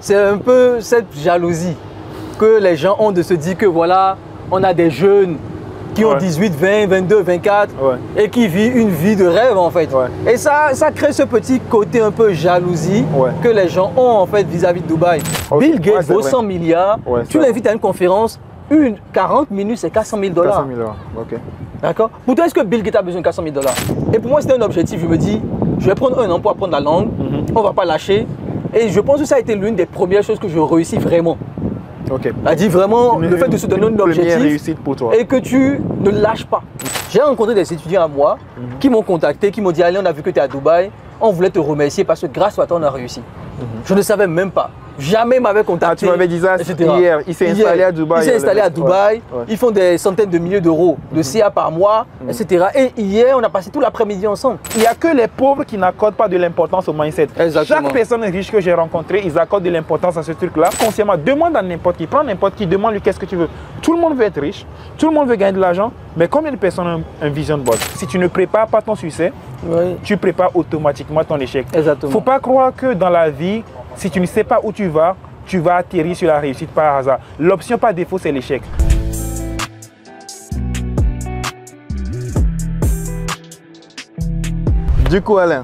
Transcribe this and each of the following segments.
c'est un peu cette jalousie que les gens ont de se dire que voilà, on a des jeunes qui ont 18, 20, 22, 24 et qui vivent une vie de rêve en fait. Et ça crée ce petit côté un peu jalousie que les gens ont en fait vis-à-vis de Dubaï. Bill Gates vaut 100 milliards, tu l'invites à une conférence, 40 minutes c'est 400 000 $. 400 000 $, ok. D'accord. Pour toi, est-ce que Bill Gates a besoin de 400 000 $? Et pour moi, c'était un objectif. Je me dis, je vais prendre un an pour apprendre la langue, on ne va pas lâcher. Et je pense que ça a été l'une des premières choses que je réussis vraiment. Ok. Elle dit vraiment le fait de se donner un objectif pour toi. et que tu ne lâches pas. J'ai rencontré des étudiants à moi qui m'ont contacté, qui m'ont dit allez, on a vu que tu es à Dubaï, on voulait te remercier parce que grâce à toi on a réussi. Je ne savais même pas. Jamais m'avait contacté. Ah, tu m'avais dit ça hier. Il s'est installé à Dubaï. Il s'est installé à Dubaï. Ils font des centaines de milliers d'euros de CA par mois, etc. Et hier, on a passé tout l'après-midi ensemble. Il n'y a que les pauvres qui n'accordent pas de l'importance au mindset. Exactement. Chaque personne riche que j'ai rencontrée, ils accordent de l'importance à ce truc-là. Consciemment, demande à n'importe qui, prends n'importe qui, demande-lui qu'est-ce que tu veux. Tout le monde veut être riche, tout le monde veut gagner de l'argent, mais combien de personnes ont un vision board? Si tu ne prépares pas ton succès, tu prépares automatiquement ton échec. Exactement. Il ne faut pas croire que dans la vie, si tu ne sais pas où tu vas atterrir sur la réussite par hasard. L'option par défaut, c'est l'échec. Du coup, Alain,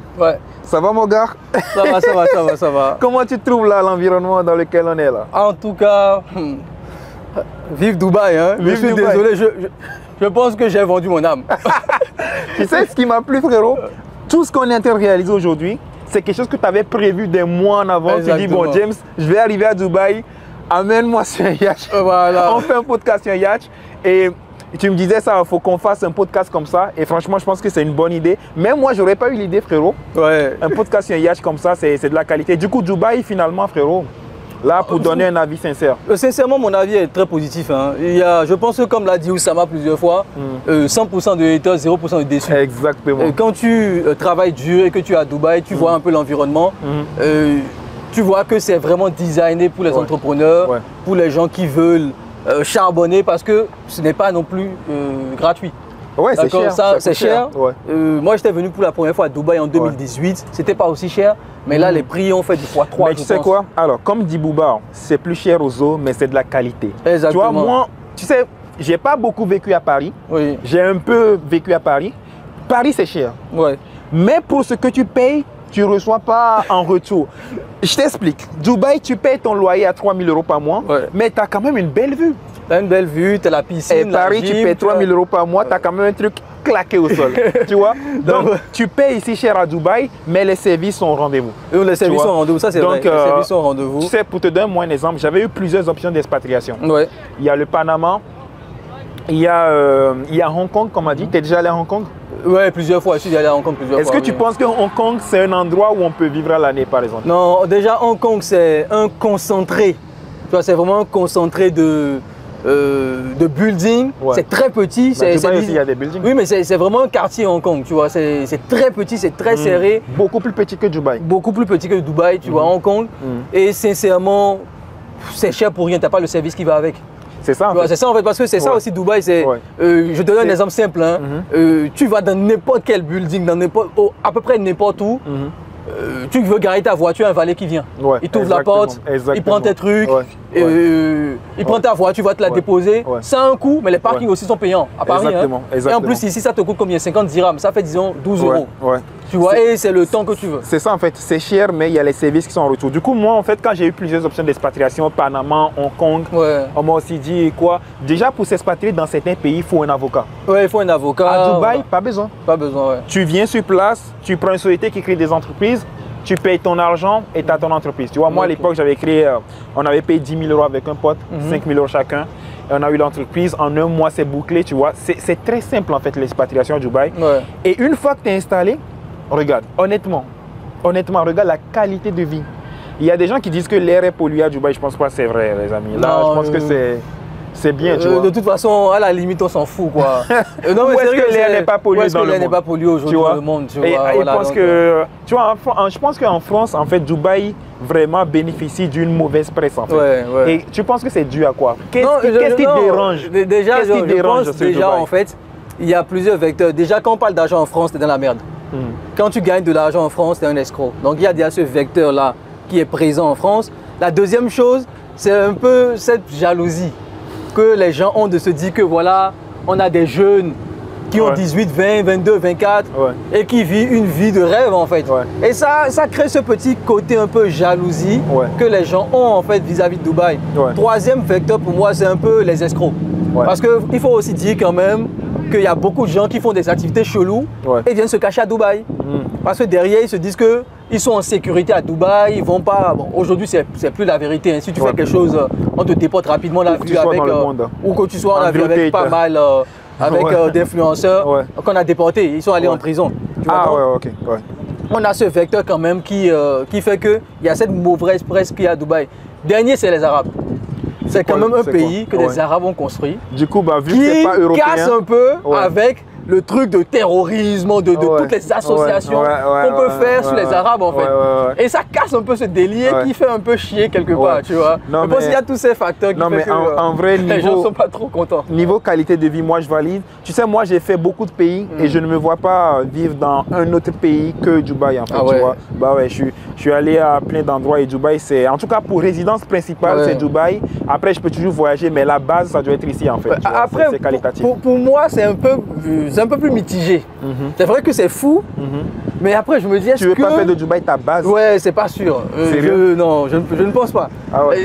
ça va mon gars? Ça va, ça va, ça va, ça va. Comment tu trouves là l'environnement dans lequel on est là? En tout cas, vive Dubaï, hein. Je suis désolé, je pense que j'ai vendu mon âme. Tu sais ce qui m'a plu, frérot? Tout ce qu'on est en train de réaliser aujourd'hui, c'est quelque chose que tu avais prévu des mois en avant. Exactement. Tu dis, bon, James, je vais arriver à Dubaï, amène-moi sur un yacht. Voilà. On fait un podcast sur un yacht. Et tu me disais ça, il faut qu'on fasse un podcast comme ça. Et franchement, je pense que c'est une bonne idée. Même moi, je n'aurais pas eu l'idée, frérot. Un podcast sur un yacht comme ça, c'est de la qualité. Du coup, Dubaï, finalement, frérot, là, pour donner un avis sincère. Sincèrement, mon avis est très positif. Hein. Je pense que, comme l'a dit Oussama plusieurs fois, 100% de haters, 0% de déçus. Exactement. Quand tu travailles dur et que tu es à Dubaï, tu vois un peu l'environnement. Tu vois que c'est vraiment designé pour les entrepreneurs, pour les gens qui veulent charbonner parce que ce n'est pas non plus gratuit. Ouais, c'est cher. C'est cher. Moi, j'étais venu pour la première fois à Dubaï en 2018. C'était pas aussi cher, mais là, les prix ont fait du x3. Mais tu sais quoi? Alors, comme dit Bouba, c'est plus cher aux eaux, mais c'est de la qualité. Exactement. Tu vois, moi, tu sais, j'ai pas beaucoup vécu à Paris. J'ai un peu vécu à Paris. Paris, c'est cher. Mais pour ce que tu payes, tu ne reçois pas en retour. Je t'explique. Dubaï, tu payes ton loyer à 3 000 € par mois, mais tu as quand même une belle vue. Tu as une belle vue, tu as la piscine. Et Paris, tu payes 3 000 € par mois, tu as quand même un truc claqué au sol. Tu vois? Donc, tu payes ici cher à Dubaï, mais les services sont au rendez-vous. Les services sont au rendez-vous, ça c'est vrai. Les services sont au rendez-vous. Tu sais, pour te donner un exemple, j'avais eu plusieurs options d'expatriation. Il y a le Panama, il y a Hong Kong, comme on a dit. Tu es déjà allé à Hong Kong? Oui, plusieurs fois. Je suis allé à Hong Kong plusieurs fois. Est-ce que tu penses que Hong Kong, c'est un endroit où on peut vivre à l'année, par exemple? Non, déjà, Hong Kong, c'est un concentré. Tu vois, c'est vraiment un concentré de buildings. C'est très petit. Il y a des buildings. Oui, mais c'est vraiment un quartier Hong Kong, tu vois. C'est très petit, c'est très serré. Beaucoup plus petit que Dubaï. Beaucoup plus petit que Dubaï, tu vois, Hong Kong. Et sincèrement, c'est cher pour rien. Tu n'as pas le service qui va avec. C'est ça, c'est ça en fait, parce que c'est ça aussi Dubaï. Je te donne un exemple simple. Hein. Tu vas dans n'importe quel building, à peu près n'importe où. Tu veux garer ta voiture, un valet qui vient. Il t'ouvre la porte, il prend tes trucs, il prend ta voiture, tu vas te la déposer. C'est un coût, mais les parkings aussi sont payants à Paris. Hein. Et en plus, ici, ça te coûte combien? 50 dirhams. Ça fait, disons, 12 €. Tu vois, et c'est le temps que tu veux. C'est ça en fait, c'est cher, mais il y a les services qui sont en retour. Du coup, moi en fait, quand j'ai eu plusieurs options d'expatriation, Panama, Hong Kong, on m'a aussi dit quoi? Déjà pour s'expatrier dans certains pays, il faut un avocat. Il faut un avocat. À Dubaï, pas besoin. Pas besoin, Tu viens sur place, tu prends une société qui crée des entreprises, tu payes ton argent et tu as ton entreprise. Tu vois, moi à l'époque, j'avais créé, on avait payé 10 000 € avec un pote, 5 000 € chacun. Et on a eu l'entreprise, en un mois c'est bouclé, tu vois. C'est très simple en fait l'expatriation à Dubaï. Et une fois que tu es installé, regarde, honnêtement, regarde la qualité de vie. Il y a des gens qui disent que l'air est pollué à Dubaï. Je pense pas que c'est vrai, les amis. Là, je pense que c'est bien, tu vois. De toute façon, à la limite, on s'en fout, quoi. Non, mais est-ce que l'air n'est pas pollué dans le monde? L'air n'est pas pollué aujourd'hui dans le monde, tu vois. Et je pense que, tu vois, je pense qu'en France, en fait, Dubaï vraiment bénéficie d'une mauvaise presse, en fait. Et tu penses que c'est dû à quoi? Qu'est-ce qui dérange? Déjà, je pense déjà, en fait, il y a plusieurs vecteurs. Déjà, quand on parle d'argent en France, tu es dans la merde. Quand tu gagnes de l'argent en France, tu es un escroc. Donc il y a déjà ce vecteur-là qui est présent en France. La deuxième chose, c'est un peu cette jalousie que les gens ont de se dire que voilà, on a des jeunes qui ont 18, 20, 22, 24 et qui vivent une vie de rêve en fait. Et ça crée ce petit côté un peu jalousie que les gens ont en fait vis-à-vis de Dubaï. Troisième vecteur pour moi, c'est un peu les escrocs. Parce qu'il faut aussi dire quand même qu'il y a beaucoup de gens qui font des activités cheloues et viennent se cacher à Dubaï. Parce que derrière, ils se disent qu'ils sont en sécurité à Dubaï, ils vont pas... Bon, aujourd'hui, c'est plus la vérité. Hein. Si tu fais quelque chose, on te déporte rapidement la vue avec... ou que tu sois en avion avec pas mal... avec d'influenceurs qu'on a déportés, ils sont allés en prison. On a ce vecteur quand même qui fait qu'il y a cette mauvaise presse qu'il y a à Dubaï. Dernier, c'est les Arabes. C'est quand même un pays que les Arabes ont construit. Du coup, vu que c'est pas européen, casse un peu avec le truc de terrorisme, de toutes les associations qu'on peut faire sur les Arabes en fait. Et ça casse un peu ce délire qui fait un peu chier quelque part, tu vois. Je pense qu'il y a tous ces facteurs qui font que en vrai, les gens ne sont pas trop contents. Niveau qualité de vie, moi je valide. Tu sais, moi j'ai fait beaucoup de pays et je ne me vois pas vivre dans un autre pays que Dubaï en fait, tu vois. Bah ouais, je suis allé à plein d'endroits et Dubaï, c'est, en tout cas pour résidence principale, c'est Dubaï. Après, je peux toujours voyager, mais la base, ça doit être ici en fait. Après, c'est qualitatif. Pour moi, c'est un peu plus mitigé. C'est vrai que c'est fou, mais après je me dis, est-ce que... Tu veux pas faire de Dubaï ta base? Ouais, c'est pas sûr. Non, je ne pense pas.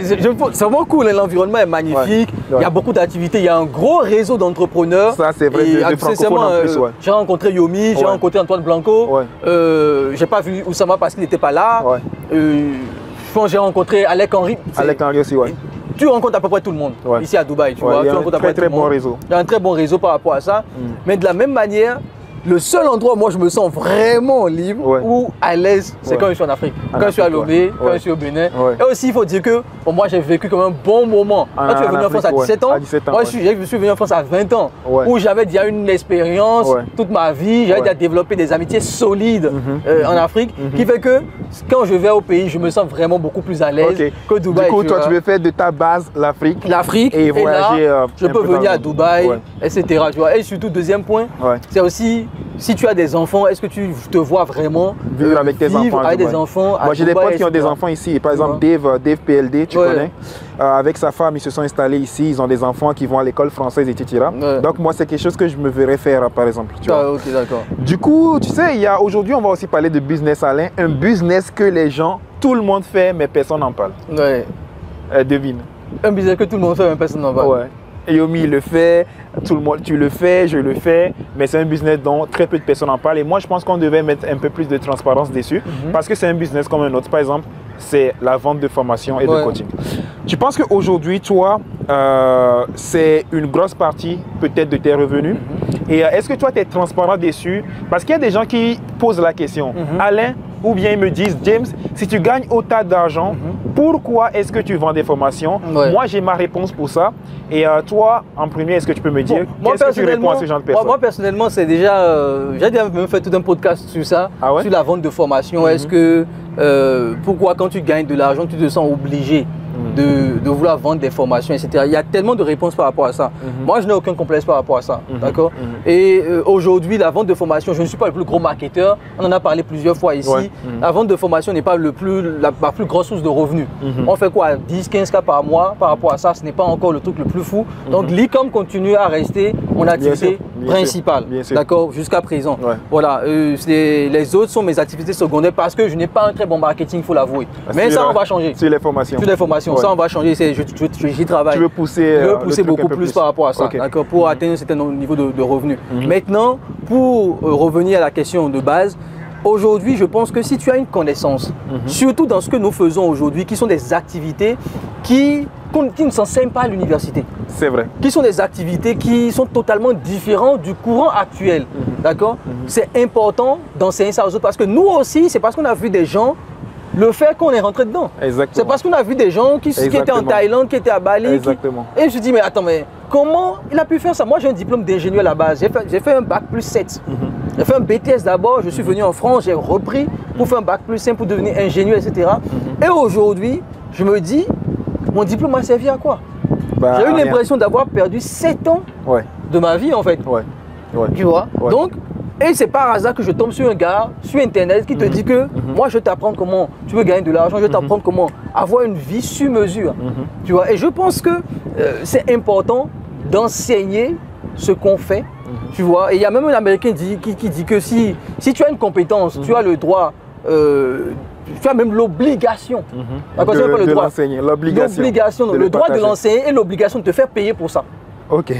C'est vraiment cool, l'environnement est magnifique, il y a beaucoup d'activités, il y a un gros réseau d'entrepreneurs. Ça c'est vrai, de francophones en plus. J'ai rencontré Yomi, j'ai rencontré Antoine Blanco, j'ai pas vu Oussama parce qu'il n'était pas là. Je pense que j'ai rencontré Alec Henry. Alec Henry aussi, Tu rencontres à peu près tout le monde ici à Dubaï, tu vois. Il y a un très bon réseau. Il y a un très bon réseau par rapport à ça. Mais de la même manière, le seul endroit où moi je me sens vraiment libre ou à l'aise, c'est quand je suis en Afrique. Quand je suis à Lomé, quand je suis au Bénin. Et aussi, il faut dire que moi j'ai vécu comme un bon moment. Quand tu es venu en France à 17 ans, moi je suis venu en France à 20 ans, où j'avais déjà une expérience toute ma vie, j'avais déjà développé des amitiés solides en Afrique, qui fait que quand je vais au pays, je me sens vraiment beaucoup plus à l'aise que Dubaï. Du coup, toi tu veux faire de ta base l'Afrique et voyager. Là, je peux venir à Dubaï, etc. Tu vois. Et surtout, deuxième point, c'est aussi si tu as des enfants, est-ce que tu te vois vraiment vivre avec tes enfants avec des enfants? Moi, j'ai des potes qui ont des enfants ici. Par exemple, Dave PLD, tu connais. Avec sa femme, ils se sont installés ici. Ils ont des enfants qui vont à l'école française, etc. Donc, moi, c'est quelque chose que je me verrais faire, par exemple. Tu vois. Ok, d'accord. Du coup, tu sais, aujourd'hui, on va aussi parler de business, Alain. Un business que les gens, tout le monde fait, mais personne n'en parle. Devine. Un business que tout le monde fait, mais personne n'en parle. Yomi il le fait, tout le monde, tu le fais, je le fais, mais c'est un business dont très peu de personnes en parlent. Et moi, je pense qu'on devait mettre un peu plus de transparence dessus, parce que c'est un business comme un autre. Par exemple, c'est la vente de formation et de coaching. Tu penses qu'aujourd'hui, toi, c'est une grosse partie peut-être de tes revenus? Et est-ce que toi, tu es transparent dessus? Parce qu'il y a des gens qui posent la question, Alain, ou bien ils me disent, James, si tu gagnes autant d'argent, pourquoi est-ce que tu vends des formations? Moi, j'ai ma réponse pour ça. Et toi, en premier, est-ce que tu peux me dire qu'est-ce que tu réponds à ce genre de personnes? Moi, personnellement, c'est déjà... j'ai déjà même fait tout un podcast sur ça, sur la vente de formation. Est-ce que... pourquoi quand tu gagnes de l'argent, tu te sens obligé de vouloir vendre des formations, etc. Il y a tellement de réponses par rapport à ça. Moi, je n'ai aucun complexe par rapport à ça. D'accord. Et aujourd'hui, la vente de formation, je ne suis pas le plus gros marketeur. On en a parlé plusieurs fois ici. La vente de formation n'est pas la plus grosse source de revenus. On fait quoi? 10, 15 cas par mois par rapport à ça. Ce n'est pas encore le truc le plus fou. Donc, l'e-com continue à rester mon activité principale. D'accord. Jusqu'à présent. Voilà. Les autres sont mes activités secondaires parce que je n'ai pas un très bon marketing, il faut l'avouer. Mais ça, on va changer. Sur les formations. Sur les formations. Ça, on va changer. J'y travaille. Tu veux pousser, beaucoup plus par rapport à ça, pour atteindre un certain niveau de revenus. Maintenant, pour revenir à la question de base, aujourd'hui, je pense que si tu as une connaissance, surtout dans ce que nous faisons aujourd'hui, qui sont des activités qui ne s'enseignent pas à l'université. C'est vrai. Qui sont des activités qui sont totalement différentes du courant actuel. D'accord. C'est important d'enseigner ça aux autres parce que nous aussi, c'est parce qu'on a vu des gens le faire qu'on est rentré dedans. C'est parce qu'on a vu des gens qui étaient en Thaïlande, qui étaient à Bali. Et je me suis dit, mais attends, mais comment il a pu faire ça? Moi, j'ai un diplôme d'ingénieur à la base. J'ai fait un bac plus 7. J'ai fait un BTS d'abord. Je suis venu en France, j'ai repris pour faire un bac plus 5 pour devenir ingénieur, etc. Et aujourd'hui, je me dis, mon diplôme m'a servi à quoi? J'ai eu l'impression d'avoir perdu 7 ans de ma vie, en fait. Tu vois? Donc, Et c'est par hasard que je tombe sur un gars sur Internet qui te dit que moi, je vais t'apprendre comment tu veux gagner de l'argent, je vais t'apprendre comment avoir une vie sur mesure. Tu vois? Et je pense que c'est important d'enseigner ce qu'on fait. Tu vois? Et il y a même un Américain qui dit que si tu as une compétence, tu as le droit, tu as même l'obligation. De l'enseigner, l'obligation. Le droit de l'enseigner et l'obligation de te faire payer pour ça. Ok.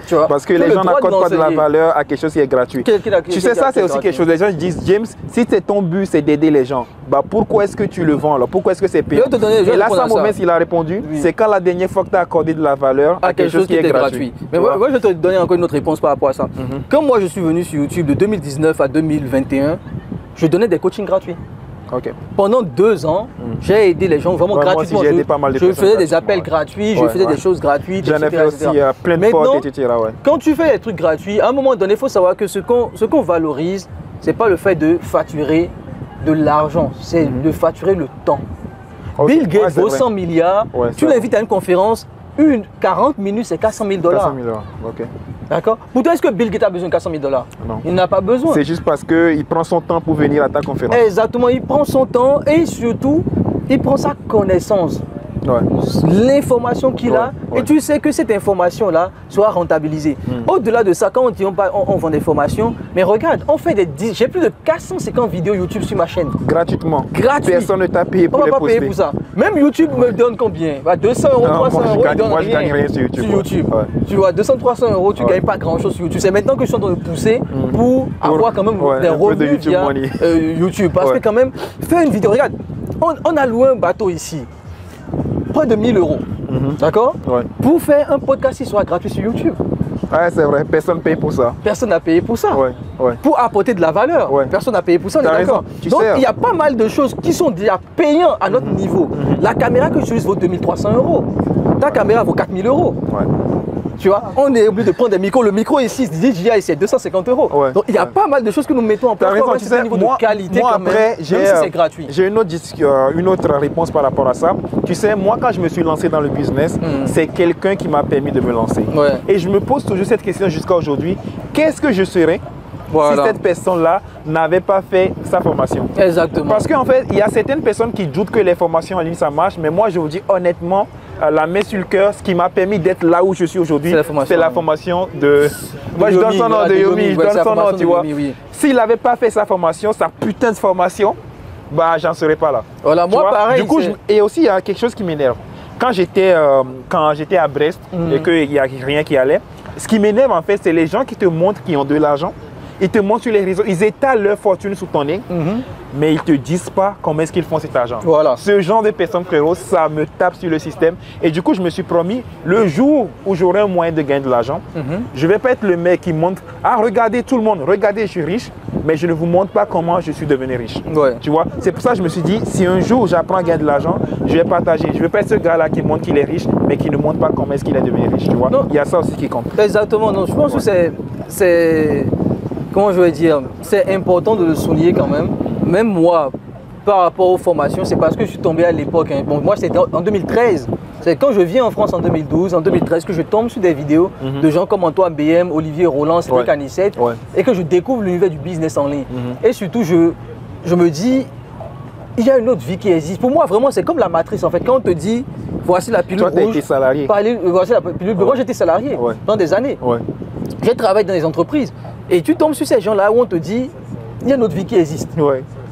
Tu vois, parce que les gens n'accordent pas de la valeur à quelque chose qui est gratuit. Tu sais, ça c'est aussi quelque chose. Les gens disent, James, si ton but c'est d'aider les gens, bah pourquoi est-ce que tu le vends alors? Pourquoi est-ce que c'est payant? Et là, Sam Moments, il a répondu, c'est quand la dernière fois que tu as accordé de la valeur à quelque chose qui est gratuit. Mais moi, je vais te donner encore une autre réponse par rapport à ça. Quand moi je suis venu sur YouTube de 2019 à 2021, je donnais des coachings gratuits. Okay. Pendant 2 ans, j'ai aidé les gens vraiment gratuitement. Je faisais des appels gratuits, je faisais des choses gratuites. J'en ai fait aussi plein de potes, etc. Quand tu fais des trucs gratuits, à un moment donné, il faut savoir que ce qu'on valorise, ce n'est pas le fait de facturer de l'argent, c'est de facturer le temps. Bill Gates vaut 100 milliards, tu l'invites à une conférence, 40 minutes, c'est 400 000 $. 400 000 $, ok. D'accord. Pour toi, est-ce que Bill Gates a besoin de 400 000 $? Non. Il n'a pas besoin. C'est juste parce qu'il prend son temps pour venir à ta conférence. Exactement, il prend son temps et surtout, il prend sa connaissance. L'information qu'il a, et tu sais que cette information-là sera rentabilisée. Au-delà de ça, quand on dit on vend des formations, mais regarde, on fait j'ai plus de 450 vidéos YouTube sur ma chaîne. Gratuitement. Gratuit. Personne ne t'a payé pour les poster. On va pas payer pour ça. Même YouTube me donne combien? 200 €, 300 €. Moi, je gagne rien sur YouTube. Tu vois, 200, 300 €, tu ne gagnes pas grand-chose sur YouTube. C'est maintenant que je suis en train de pousser pour avoir quand même des revenus via YouTube. Parce que quand même, faire une vidéo, regarde, on a loué un bateau ici. Près de 1000 €, d'accord? Pour faire un podcast qui soit gratuit sur YouTube. Ouais, c'est vrai, personne ne paye pour ça. Personne n'a payé pour ça. Pour apporter de la valeur, personne n'a payé pour ça, on est d'accord? Donc il y a pas mal de choses qui sont déjà payantes à notre niveau. La caméra que j'utilise vaut 2300 €. Ta caméra vaut 4000 €. Tu vois, on est obligé de prendre des micros. Le micro ici, DJI, c'est 250 €. Donc il y a pas mal de choses que nous mettons en place. Tu sais, niveau de qualité moi quand même, après, même si c'est gratuit. J'ai une autre réponse par rapport à ça. Tu sais, moi quand je me suis lancé dans le business, c'est quelqu'un qui m'a permis de me lancer. Et je me pose toujours cette question jusqu'à aujourd'hui. Qu'est-ce que je serais si cette personne-là n'avait pas fait sa formation? Exactement. Parce qu'en fait, il y a certaines personnes qui doutent que les formations en ligne, ça marche. Mais moi, je vous dis honnêtement, la main sur le cœur, ce qui m'a permis d'être là où je suis aujourd'hui, c'est la formation de... Moi, je donne son nom de Yomi, je donne son nom, tu vois. S'il n'avait pas fait sa formation, sa putain de formation, bah, j'en serais pas là. Voilà, moi, pareil. Du coup, et aussi, il y a quelque chose qui m'énerve. Quand j'étais à Brest et qu'il n'y a rien qui allait, ce qui m'énerve, en fait, c'est les gens qui te montrent qu'ils ont de l'argent. Ils te montrent sur les réseaux, ils étalent leur fortune sous ton nez, mais ils ne te disent pas comment est-ce qu'ils font cet argent. Ce genre de personnes, frérot, ça me tape sur le système. Et du coup, je me suis promis, le jour où j'aurai un moyen de gagner de l'argent, je ne vais pas être le mec qui montre, ah, regardez tout le monde, regardez, je suis riche, mais je ne vous montre pas comment je suis devenu riche. Tu vois, c'est pour ça que je me suis dit, si un jour j'apprends à gagner de l'argent, je vais partager. Je ne veux pas être ce gars-là qui montre qu'il est riche, mais qui ne montre pas comment est-ce qu'il est devenu riche. Tu vois, il y a ça aussi qui compte. Exactement, non, je pense que c'est... Comment je vais dire, c'est important de le souligner quand même. Même moi, par rapport aux formations, c'est parce que je suis tombé à l'époque. Bon, moi, c'était en 2013. C'est quand je viens en France en 2012, en 2013, que je tombe sur des vidéos de gens comme Antoine BM, Olivier Roland, Cédric Anissette, et que je découvre l'univers du business en ligne. Et surtout, je me dis, il y a une autre vie qui existe. Pour moi, vraiment, c'est comme la matrice. En fait, quand on te dit, voici la pilule rouge. Toi, tu étais salarié. Voici la pilule bleue. Moi, j'étais salarié pendant des années. J'ai travaillé dans des entreprises. Et tu tombes sur ces gens-là où on te dit, il y a une autre vie qui existe.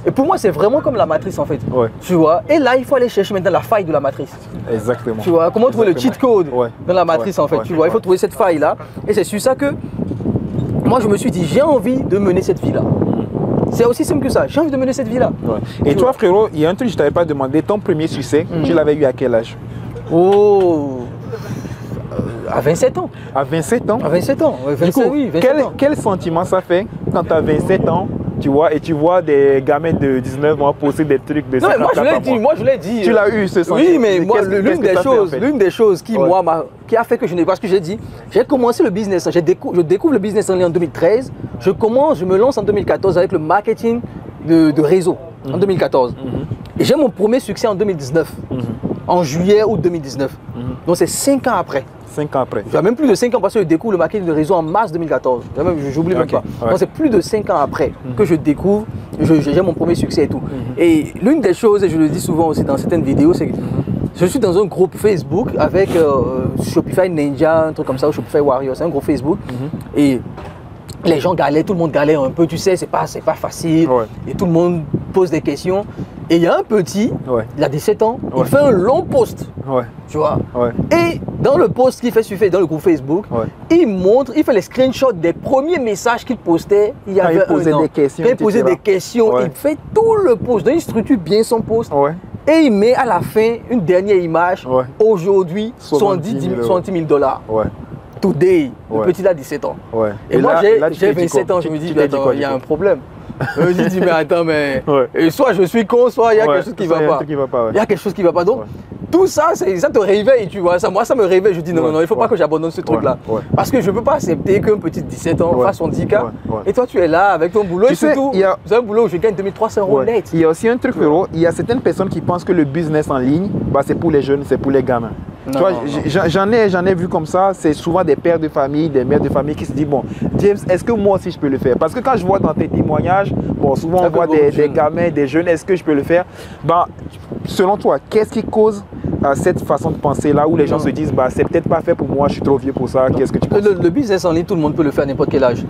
Et pour moi, c'est vraiment comme la matrice en fait. Tu vois. Et là, il faut aller chercher maintenant la faille de la matrice. Exactement. Tu vois. Comment trouver le cheat code dans la matrice en fait. Tu vois. Il faut trouver cette faille-là. Et c'est sur ça que moi, je me suis dit, j'ai envie de mener cette vie-là. C'est aussi simple que ça. J'ai envie de mener cette vie-là. Et toi, frérot, il y a un truc que je ne t'avais pas demandé. Ton premier succès, tu l'avais eu à quel âge? À 27 ans. À 27 ans? À 27 ans. 27, du coup, oui, 27 ans. Quel sentiment ça fait quand tu as 27 ans, tu vois, et tu vois des gamins de 19 ans poser des trucs de 50 ans? Moi, je l'ai dit. Tu l'as eu, ce sentiment? Oui, mais moi, l'une des choses qui, qui a fait que je n'ai pas ce que j'ai dit, j'ai commencé le business. Je découvre le business en ligne en 2013. Je me lance en 2014 avec le marketing de réseau, en 2014. Et j'ai mon premier succès en 2019. En juillet ou 2019. Donc c'est 5 ans après. 5 ans après. J'ai même plus de 5 ans parce que je découvre le marketing de réseau en mars 2014. J'oublie même pas. Ouais. Donc c'est plus de 5 ans après que je découvre, j'ai mon premier succès et tout. Et l'une des choses, et je le dis souvent aussi dans certaines vidéos, c'est que je suis dans un groupe Facebook avec Shopify Ninja, un truc comme ça, ou Shopify Warriors, c'est un groupe Facebook. Et les gens galèrent, tout le monde galère un peu, tu sais, c'est pas facile. Ouais. Et tout le monde pose des questions. Et il y a un petit, il a 17 ans, il fait un long post, tu vois. Et dans le post qu'il fait dans le groupe Facebook, il fait les screenshots des premiers messages qu'il postait il y avait un an. Il posait des questions, il fait tout le post, donc il structure bien son post. Et il met à la fin une dernière image, aujourd'hui, 70 000 $. Today, le petit a 17 ans. Et moi, j'ai 27 ans, je me dis, il y a un problème. Je me dis, mais attends, mais soit je suis con, soit il y a quelque chose qui ne va pas. Il y a quelque chose qui ne va pas. Donc, tout ça, ça te réveille, tu vois. Moi, ça me réveille. Je dis, non, il ne faut pas que j'abandonne ce truc-là. Parce que je ne peux pas accepter qu'un petit de 17 ans fasse son 10K. Et toi, tu es là avec ton boulot. Et surtout, c'est un boulot où je gagne 2300 € net. Il y a aussi un truc, frérot. Il y a certaines personnes qui pensent que le business en ligne, c'est pour les jeunes, c'est pour les gamins. Tu vois, j'en ai vu comme ça, c'est souvent des pères de famille, des mères de famille qui se disent, bon, James, est-ce que moi aussi je peux le faire? Parce que quand je vois dans tes témoignages, bon, souvent on voit des gamins, des jeunes, est-ce que je peux le faire? Selon toi, qu'est-ce qui cause cette façon de penser là où les gens se disent, c'est peut-être pas fait pour moi, je suis trop vieux pour ça, qu'est-ce que tu penses? Le business en ligne, tout le monde peut le faire à n'importe quel âge.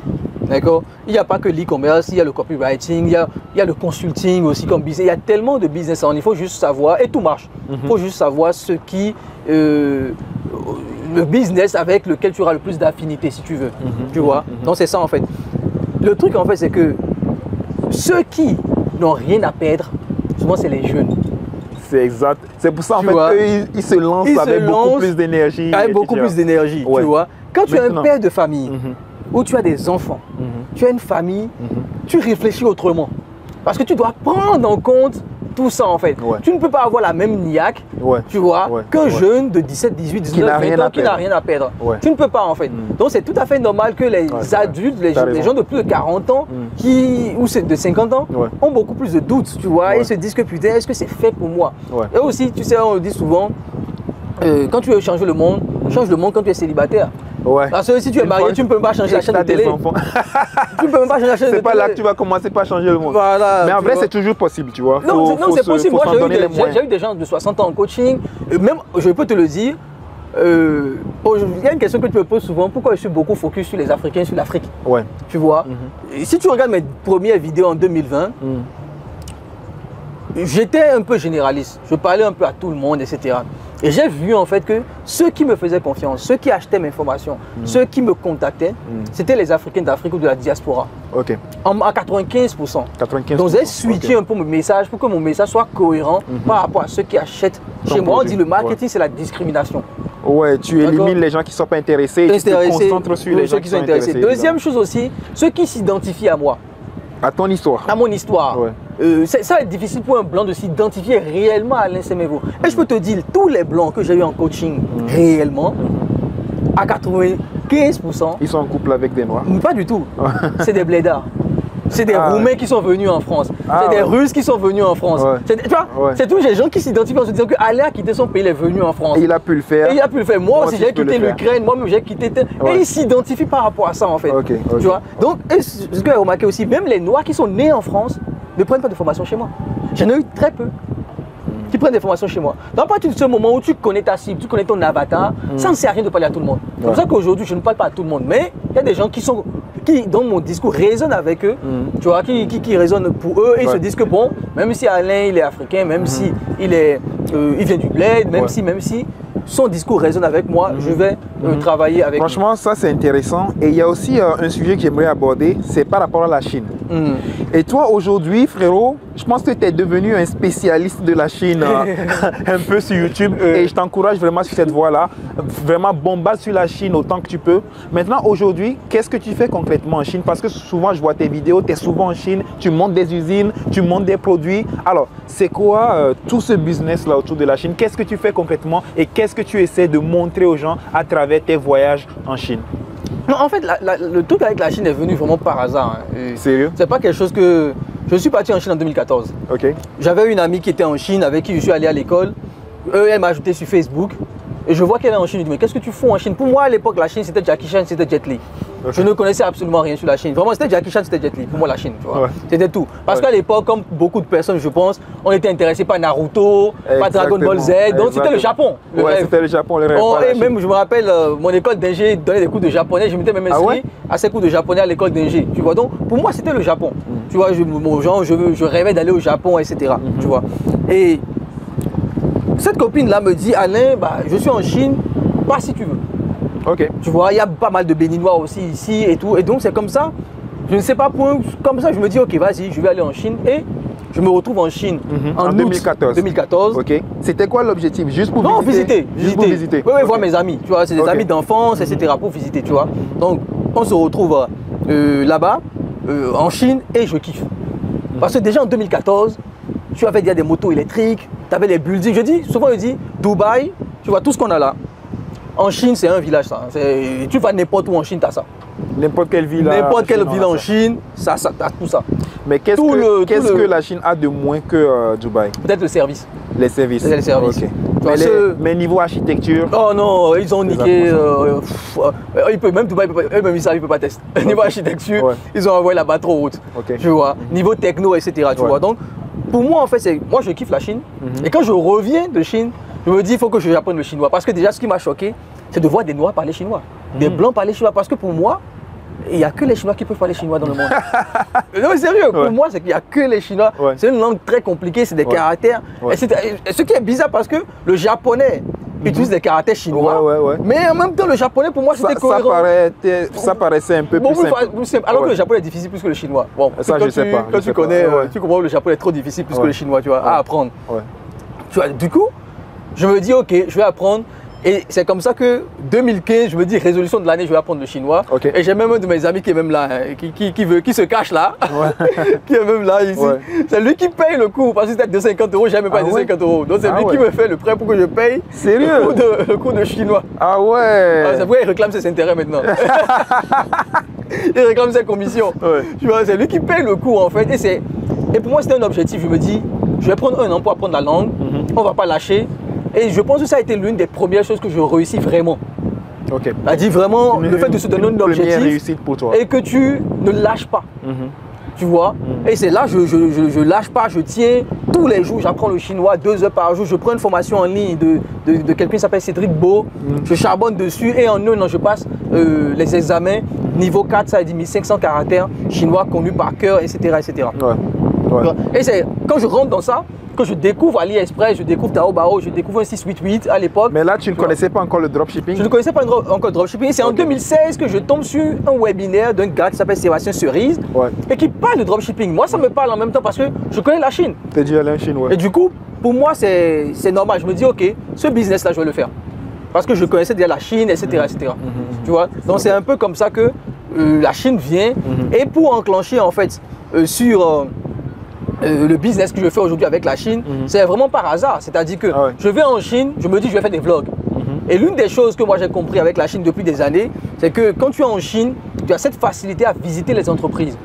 D'accord? Il n'y a pas que l'e-commerce, il y a le copywriting, il y a le consulting aussi comme business. Il y a tellement de business en ligne, il faut juste savoir, et tout marche. Il faut juste savoir ce qui, le business avec lequel tu auras le plus d'affinité si tu veux. Tu vois? Donc c'est ça en fait. Le truc en fait, c'est que ceux qui n'ont rien à perdre, souvent c'est les jeunes. C'est exact. C'est pour ça en fait qu'ils se lancent avec beaucoup plus d'énergie. Avec beaucoup plus d'énergie, tu vois? Quand tu es un père de famille, où tu as des enfants, tu as une famille, tu réfléchis autrement. Parce que tu dois prendre en compte tout ça en fait. Tu ne peux pas avoir la même niaque, tu vois, qu'un jeune de 17, 18, 19, 20 ans qui n'a rien à perdre. Tu ne peux pas en fait. Donc c'est tout à fait normal que les adultes, les gens de plus de 40 ans ou de 50 ans ont beaucoup plus de doutes, tu vois, et se disent que putain, est-ce que c'est fait pour moi? Et aussi, tu sais, on le dit souvent, quand tu veux changer le monde, change le monde quand tu es célibataire. Parce que si tu es marié, tu ne peux pas changer la chaîne de télé. Tu ne peux même pas changer la chaîne de télé. C'est pas là que tu vas commencer par changer le monde. Voilà, mais en vrai, c'est toujours possible, tu vois. Non, c'est possible. Moi, j'ai eu des gens de 60 ans en coaching. Même, je peux te le dire, il y a une question que tu me poses souvent. Pourquoi je suis beaucoup focus sur les Africains, sur l'Afrique? Tu vois. Et si tu regardes mes premières vidéos en 2020, j'étais un peu généraliste. Je parlais un peu à tout le monde, etc. Et j'ai vu en fait que ceux qui me faisaient confiance, ceux qui achetaient mes informations, ceux qui me contactaient, c'était les Africains d'Afrique ou de la diaspora. À 95%. Donc j'ai switché un peu mon message pour que mon message soit cohérent par rapport à ceux qui achètent chez moi. On dit le marketing, c'est la discrimination. Tu élimines les gens qui ne sont pas intéressés et tu te concentres sur les gens qui sont intéressés. Deuxième chose aussi, ceux qui s'identifient à moi. À ton histoire. À mon histoire. Ça va être difficile pour un blanc de s'identifier réellement à Alain Semevo. Et je peux te dire, tous les blancs que j'ai eu en coaching réellement, à 95%. Ils sont en couple avec des noirs? Pas du tout. C'est des blédards. C'est des Roumains qui sont venus en France. C'est des Russes qui sont venus en France. Tu vois, c'est tous les gens qui s'identifient en se disant qu'Alain a quitté son pays, il est venu en France. Et il a pu le faire. Et il a pu le faire. Moi aussi, j'ai quitté l'Ukraine, moi-même j'ai quitté. Et ils s'identifient par rapport à ça en fait. Tu vois. Donc, ce que j'ai remarqué aussi, même les Noirs qui sont nés en France ne prennent pas de formation chez moi. J'en ai eu très peu qui prennent des formations chez moi. Donc, à partir de ce moment où tu connais ta cible, tu connais ton avatar, ça ne sert à rien de parler à tout le monde. C'est pour ça qu'aujourd'hui, je ne parle pas à tout le monde. Mais il y a des gens qui, dans mon discours, résonnent avec eux, tu vois, qui résonnent pour eux et ils se disent que bon, même si Alain, il est africain, même si il vient du bled, même si son discours résonne avec moi, je vais travailler avec lui. Franchement, ça c'est intéressant. Et il y a aussi un sujet que j'aimerais aborder, c'est par rapport à la Chine. Et toi aujourd'hui, frérot, je pense que tu es devenu un spécialiste de la Chine un peu sur YouTube. Et je t'encourage vraiment sur cette voie-là. Vraiment bombarde sur la Chine autant que tu peux. Maintenant, aujourd'hui, qu'est-ce que tu fais concrètement en Chine? Parce que souvent, je vois tes vidéos, tu es souvent en Chine, tu montes des usines, tu montes des produits. Alors, c'est quoi tout ce business-là autour de la Chine? Qu'est-ce que tu fais concrètement et qu'est-ce que tu essaies de montrer aux gens à travers tes voyages en Chine? Non, en fait, le truc avec la Chine est venu vraiment par hasard. Sérieux? C'est pas quelque chose que... Je suis parti en Chine en 2014. J'avais une amie qui était en Chine avec qui je suis allé à l'école. Elle m'a ajouté sur Facebook. et je vois qu'elle est en Chine. Je dis, mais qu'est-ce que tu fous en Chine? Pour moi, à l'époque, la Chine, c'était Jackie Chan, c'était Jet Li. Je ne connaissais absolument rien sur la Chine. Vraiment, c'était Jackie Chan, c'était Jet Li. Pour moi, la Chine, tu vois. C'était tout. Parce qu'à l'époque, comme beaucoup de personnes, je pense, on était intéressés par Naruto, par Dragon Ball Z. Donc, c'était le Japon. C'était le Japon, le rêve. Et même, je me rappelle, mon école d'ingé donnait des cours de japonais. Je m'étais même inscrit à ces cours de japonais à l'école d'ingé. Tu vois, donc, pour moi, c'était le Japon. Tu vois, je rêvais d'aller au Japon, etc. Tu vois. Et cette copine-là me dit, Alain, bah, je suis en Chine, pas si tu veux. Ok. Tu vois, il y a pas mal de Béninois aussi ici et tout. Et donc, c'est comme ça. Je ne sais pas, comme ça, je me dis, ok, vas-y, je vais aller en Chine. Et je me retrouve en Chine en 2014. 2014. Ok. C'était quoi l'objectif? Juste pour visiter? Non, visiter. Juste pour visiter. Oui, voir mes amis. Tu vois, c'est des amis d'enfance, etc. pour visiter, tu vois. Donc, on se retrouve là-bas, en Chine, et je kiffe. Parce que déjà en 2014, tu avais déjà des motos électriques, tu avais les buildings. Je dis, souvent, je dis, Dubaï, tu vois, tout ce qu'on a là. En Chine, c'est un village, ça. Tu vas n'importe où en Chine, tu as ça. N'importe quelle ville. N'importe quelle ville en Chine, ça, tu as tout ça. Mais qu'est-ce que la Chine a de moins que Dubaï? Peut-être le service. Les services. Les services. Okay. Mais niveau architecture? Oh non, ils ont niqué. Même Dubaï, eux-mêmes ils savent, ils ne peuvent pas tester. Niveau architecture, ils ont envoyé là-bas trop haute. Tu vois. Niveau techno, etc. Tu vois. Donc, pour moi, en fait, moi, je kiffe la Chine. Et quand je reviens de Chine, je me dis, il faut que j'apprenne le chinois. Parce que déjà, ce qui m'a choqué, c'est de voir des Noirs parler chinois. Des Blancs parler chinois. Parce que pour moi, il n'y a que les Chinois qui peuvent parler chinois dans le monde. Non, mais sérieux, pour moi, c'est qu'il n'y a que les Chinois. C'est une langue très compliquée, c'est des caractères. Et ce qui est bizarre, parce que le japonais utilise des caractères chinois. Mais en même temps, le japonais, pour moi, c'était cohérent. Ça paraissait un peu plus simple. Alors que le japonais est difficile plus que le chinois. Bon, ça, je sais pas. Quand tu connais, tu comprends que le japonais est trop difficile plus que le chinois, tu vois, à apprendre. Tu vois, du coup, je me dis, ok, je vais apprendre. Et c'est comme ça que 2015, je me dis, résolution de l'année, je vais apprendre le chinois. Et j'ai même un de mes amis qui est même là, qui se cache là, qui est même là ici. C'est lui qui paye le cours, parce que c'était 250 €, j'ai même pas 250 €. Donc c'est lui qui me fait le prêt pour que je paye le cours de chinois. Ah ouais. C'est pourquoi il réclame ses intérêts maintenant. Il réclame ses commissions. Tu vois, c'est lui qui paye le cours en fait. Et pour moi, c'était un objectif. Je me dis, je vais prendre un an pour apprendre la langue, on ne va pas lâcher. Et je pense que ça a été l'une des premières choses que je réussis vraiment. A dit vraiment le fait de se donner un objectif pour toi. Et que tu ne lâches pas. Tu vois. Et c'est là, je lâche pas, je tiens. Tous les jours, j'apprends le chinois 2 heures par jour. Je prends une formation en ligne de quelqu'un qui s'appelle Cédric Beau. Je charbonne dessus et en un an, je passe les examens. Niveau 4, ça a dit 1500 caractères chinois connus par cœur, etc. etc. Et c'est quand je rentre dans ça, que je découvre AliExpress, je découvre Taobao, je découvre un 688 à l'époque. Mais là, tu ne connaissais pas encore le dropshipping? Je ne connaissais pas encore le dropshipping. C'est en 2016 que je tombe sur un webinaire d'un gars qui s'appelle Sébastien Cerise et qui parle de dropshipping. Moi, ça me parle en même temps parce que je connais la Chine. Tu es déjà allé en Chine, Et du coup, pour moi, c'est normal. Je me dis, ok, ce business-là, je vais le faire. Parce que je connaissais déjà la Chine, etc. etc. Tu vois. Donc, c'est un peu comme ça que la Chine vient. Et pour enclencher, en fait, sur... le business que je fais aujourd'hui avec la Chine, c'est vraiment par hasard. C'est-à-dire que je vais en Chine, je me dis je vais faire des vlogs. Et l'une des choses que moi j'ai compris avec la Chine depuis des années, c'est que quand tu es en Chine, tu as cette facilité à visiter les entreprises.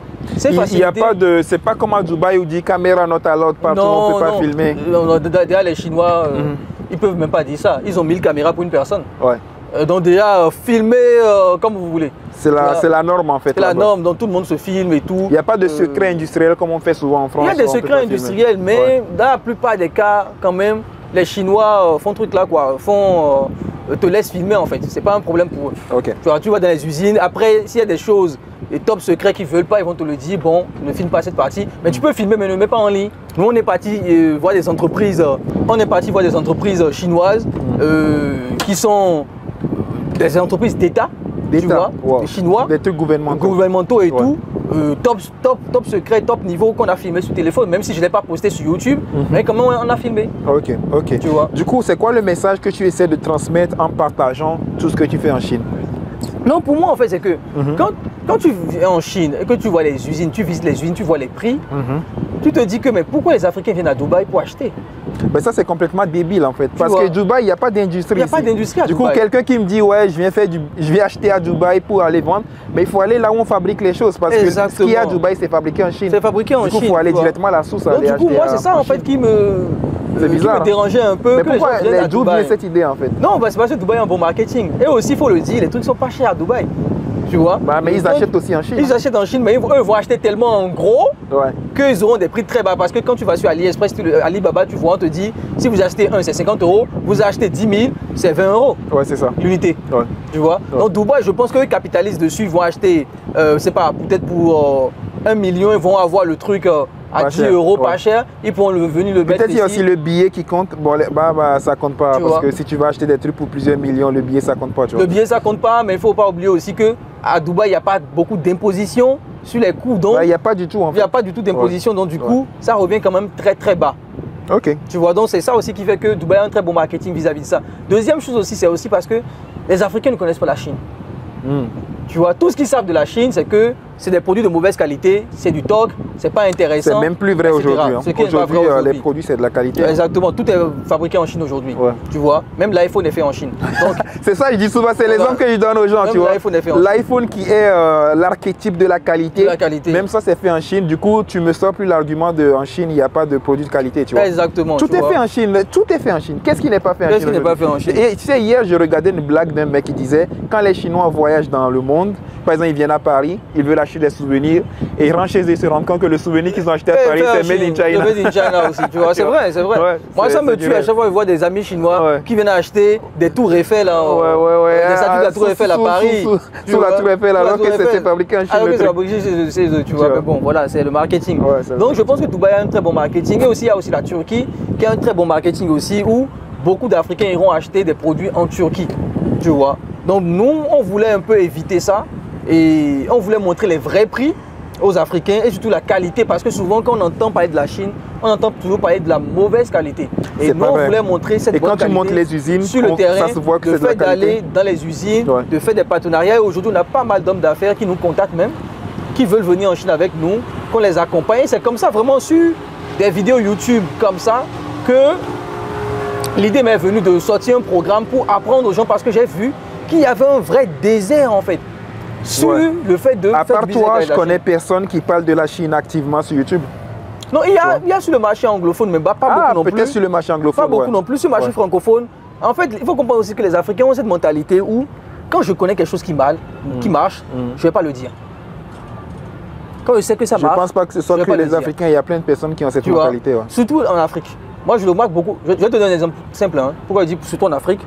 Il y a pas de, c'est pas comme à Dubaï où dit caméra not allowed partout, on ne peut pas filmer. Non, déjà les Chinois, ils peuvent même pas dire ça. Ils ont 1000 caméras pour une personne. Donc déjà, filmer comme vous voulez. C'est la norme en fait. C'est la norme, donc tout le monde se filme et tout. Il n'y a pas de secret industriel comme on fait souvent en France. Il y a des secrets industriels, mais dans la plupart des cas, quand même, les Chinois font truc là quoi, te laissent filmer en fait. C'est pas un problème pour eux. Tu vas dans les usines, après s'il y a des choses, les top secrets qu'ils ne veulent pas, ils vont te le dire, bon, ne filme pas cette partie. Mais tu peux filmer, mais ne mets pas en ligne. Nous, on est parti voir des entreprises, chinoises qui sont des entreprises d'État, tu vois, des Chinois, des trucs gouvernementaux et tout. Top secret, top niveau qu'on a filmé sur téléphone, même si je ne l'ai pas posté sur YouTube, mais comment on a filmé. Tu vois. Du coup, c'est quoi le message que tu essaies de transmettre en partageant tout ce que tu fais en Chine? Non, pour moi, en fait, c'est que quand tu viens en Chine et que tu vois les usines, tu visites les usines, tu vois les prix, tu te dis que mais pourquoi les Africains viennent à Dubaï pour acheter? Ben ça, c'est complètement débile en fait. Parce que Dubaï, il n'y a pas d'industrie. Il n'y a pas d'industrie à Dubaï. Du coup, quelqu'un qui me dit, ouais, je vais acheter à Dubaï pour aller vendre, mais il faut aller là où on fabrique les choses. Parce que ce qu'il y a à Dubaï, c'est fabriqué en Chine. C'est fabriqué en Chine. Du coup, il faut aller directement à la source. Donc, du coup, moi, c'est ça en fait qui me C'est bizarre. Qui me dérangeait un peu. Mais pourquoi d'où vient cette idée en fait? Non, c'est parce que Dubaï a un bon marketing. Et aussi, il faut le dire, les trucs sont pas chers à Dubaï. Tu vois? Bah, mais ils achètent aussi en Chine. Ils achètent en Chine, mais eux vont acheter tellement en gros qu'ils auront des prix très bas. Parce que quand tu vas sur AliExpress, Alibaba, tu vois, on te dit, si vous achetez un, c'est 50 €, vous achetez 10 000, c'est 20 €. Ouais, c'est ça. L'unité. Ouais. Tu vois? Donc Dubaï, je pense qu'eux capitalisent dessus, ils vont acheter, c'est pas, peut-être pour 1 million, ils vont avoir le truc à 10 € pas cher, ils pourront venir le mettre ici. Peut-être qu'il y a aussi le billet qui compte. Bon, ça compte pas parce que si tu vas acheter des trucs pour plusieurs millions, le billet ça compte pas. Tu vois. Le billet ça compte pas, mais il faut pas oublier aussi que à Dubaï il n'y a pas beaucoup d'imposition sur les coûts. Donc il n'y a pas du tout en fait. Il n'y a pas du tout d'imposition, donc du coup ça revient quand même très très bas. Ok. Tu vois, donc c'est ça aussi qui fait que Dubaï a un très bon marketing vis-à-vis de ça. Deuxième chose aussi, c'est aussi parce que les Africains ne connaissent pas la Chine. Tu vois, tout ce qu'ils savent de la Chine, c'est que c'est des produits de mauvaise qualité, c'est du TOC, c'est pas intéressant. C'est même plus vrai aujourd'hui. Aujourd'hui, les produits, c'est de la qualité. Exactement, tout est fabriqué en Chine aujourd'hui. Tu vois, même l'iPhone est fait en Chine. C'est ça, je dis souvent, c'est l'exemple que je donne aux gens. Tu vois, l'iPhone qui est l'archétype de la qualité. Même ça, c'est fait en Chine. Du coup, tu me sors plus l'argument de en Chine, il n'y a pas de produits de qualité. Tu vois. Exactement. Tout est fait en Chine. Tout est fait en Chine. Qu'est-ce qui n'est pas fait en Chine? Qu'est-ce qui n'est pas fait en Chine? Et tu sais, hier, je regardais une blague d'un mec qui disait quand les Chinois voyagent dans le monde, par exemple, ils viennent à Paris, ils veulent acheter des souvenirs et ils rentrent chez eux, ils se rendent compte que le souvenir qu'ils ont acheté à Paris, c'est made in China. Made in China aussi, tu vois, c'est vrai, c'est vrai. Ouais, moi, ça me tue à chaque fois que je vois des amis chinois qui viennent acheter des tours Eiffel, des statues de la tour Eiffel à Paris. Sous la tour Eiffel, alors que c'est fabriqué en Chine. Alors que c'est fabriqué chez eux, tu vois. Mais bon, voilà, c'est le marketing. Donc, je pense que Dubaï a un très bon marketing. Et aussi, il y a aussi la Turquie qui a un très bon marketing aussi, où beaucoup d'Africains iront acheter des produits en Turquie, tu vois. Donc, nous, on voulait un peu éviter ça. Et on voulait montrer les vrais prix aux Africains et surtout la qualité parce que souvent quand on entend parler de la Chine, on entend toujours parler de la mauvaise qualité. Et nous on voulait montrer cette bonne qualité. Et quand tu montes les usines, sur le terrain, ça se voit que le fait d'aller dans les usines, de faire des partenariats. Et aujourd'hui on a pas mal d'hommes d'affaires qui nous contactent même, qui veulent venir en Chine avec nous, qu'on les accompagne. C'est comme ça vraiment sur des vidéos YouTube comme ça que l'idée m'est venue de sortir un programme pour apprendre aux gens parce que j'ai vu qu'il y avait un vrai désert en fait. Sur le fait de à part toi, je connais personne qui parle de la Chine activement sur YouTube. Non, il y a sur le marché anglophone, mais pas beaucoup non plus. Peut-être sur le marché anglophone. Pas beaucoup non plus. Sur le marché francophone, en fait, il faut comprendre aussi que les Africains ont cette mentalité où, quand je connais quelque chose qui marche, je ne vais pas le dire. Quand je sais que ça marche, je ne pense pas que ce soit que les Africains, il y a plein de personnes qui ont cette mentalité. Surtout en Afrique. Moi, je le remarque beaucoup. Je vais te donner un exemple simple. Pourquoi je dis surtout en Afrique?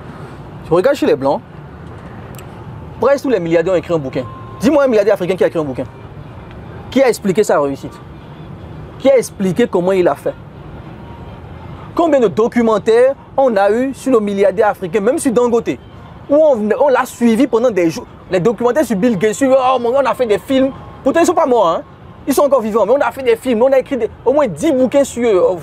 Je regarde chez les Blancs. Presque tous les milliardaires ont écrit un bouquin. Dis-moi un milliardaire africain qui a écrit un bouquin. Qui a expliqué sa réussite? Qui a expliqué comment il a fait? Combien de documentaires on a eu sur nos milliardaires africains, même sur Dangote, où on l'a suivi pendant des jours. Les documentaires sur Bill Gates, on a fait des films. Pourtant, ils ne sont pas morts, hein? Ils sont encore vivants, mais on a fait des films, on a écrit au moins 10 bouquins sur eux.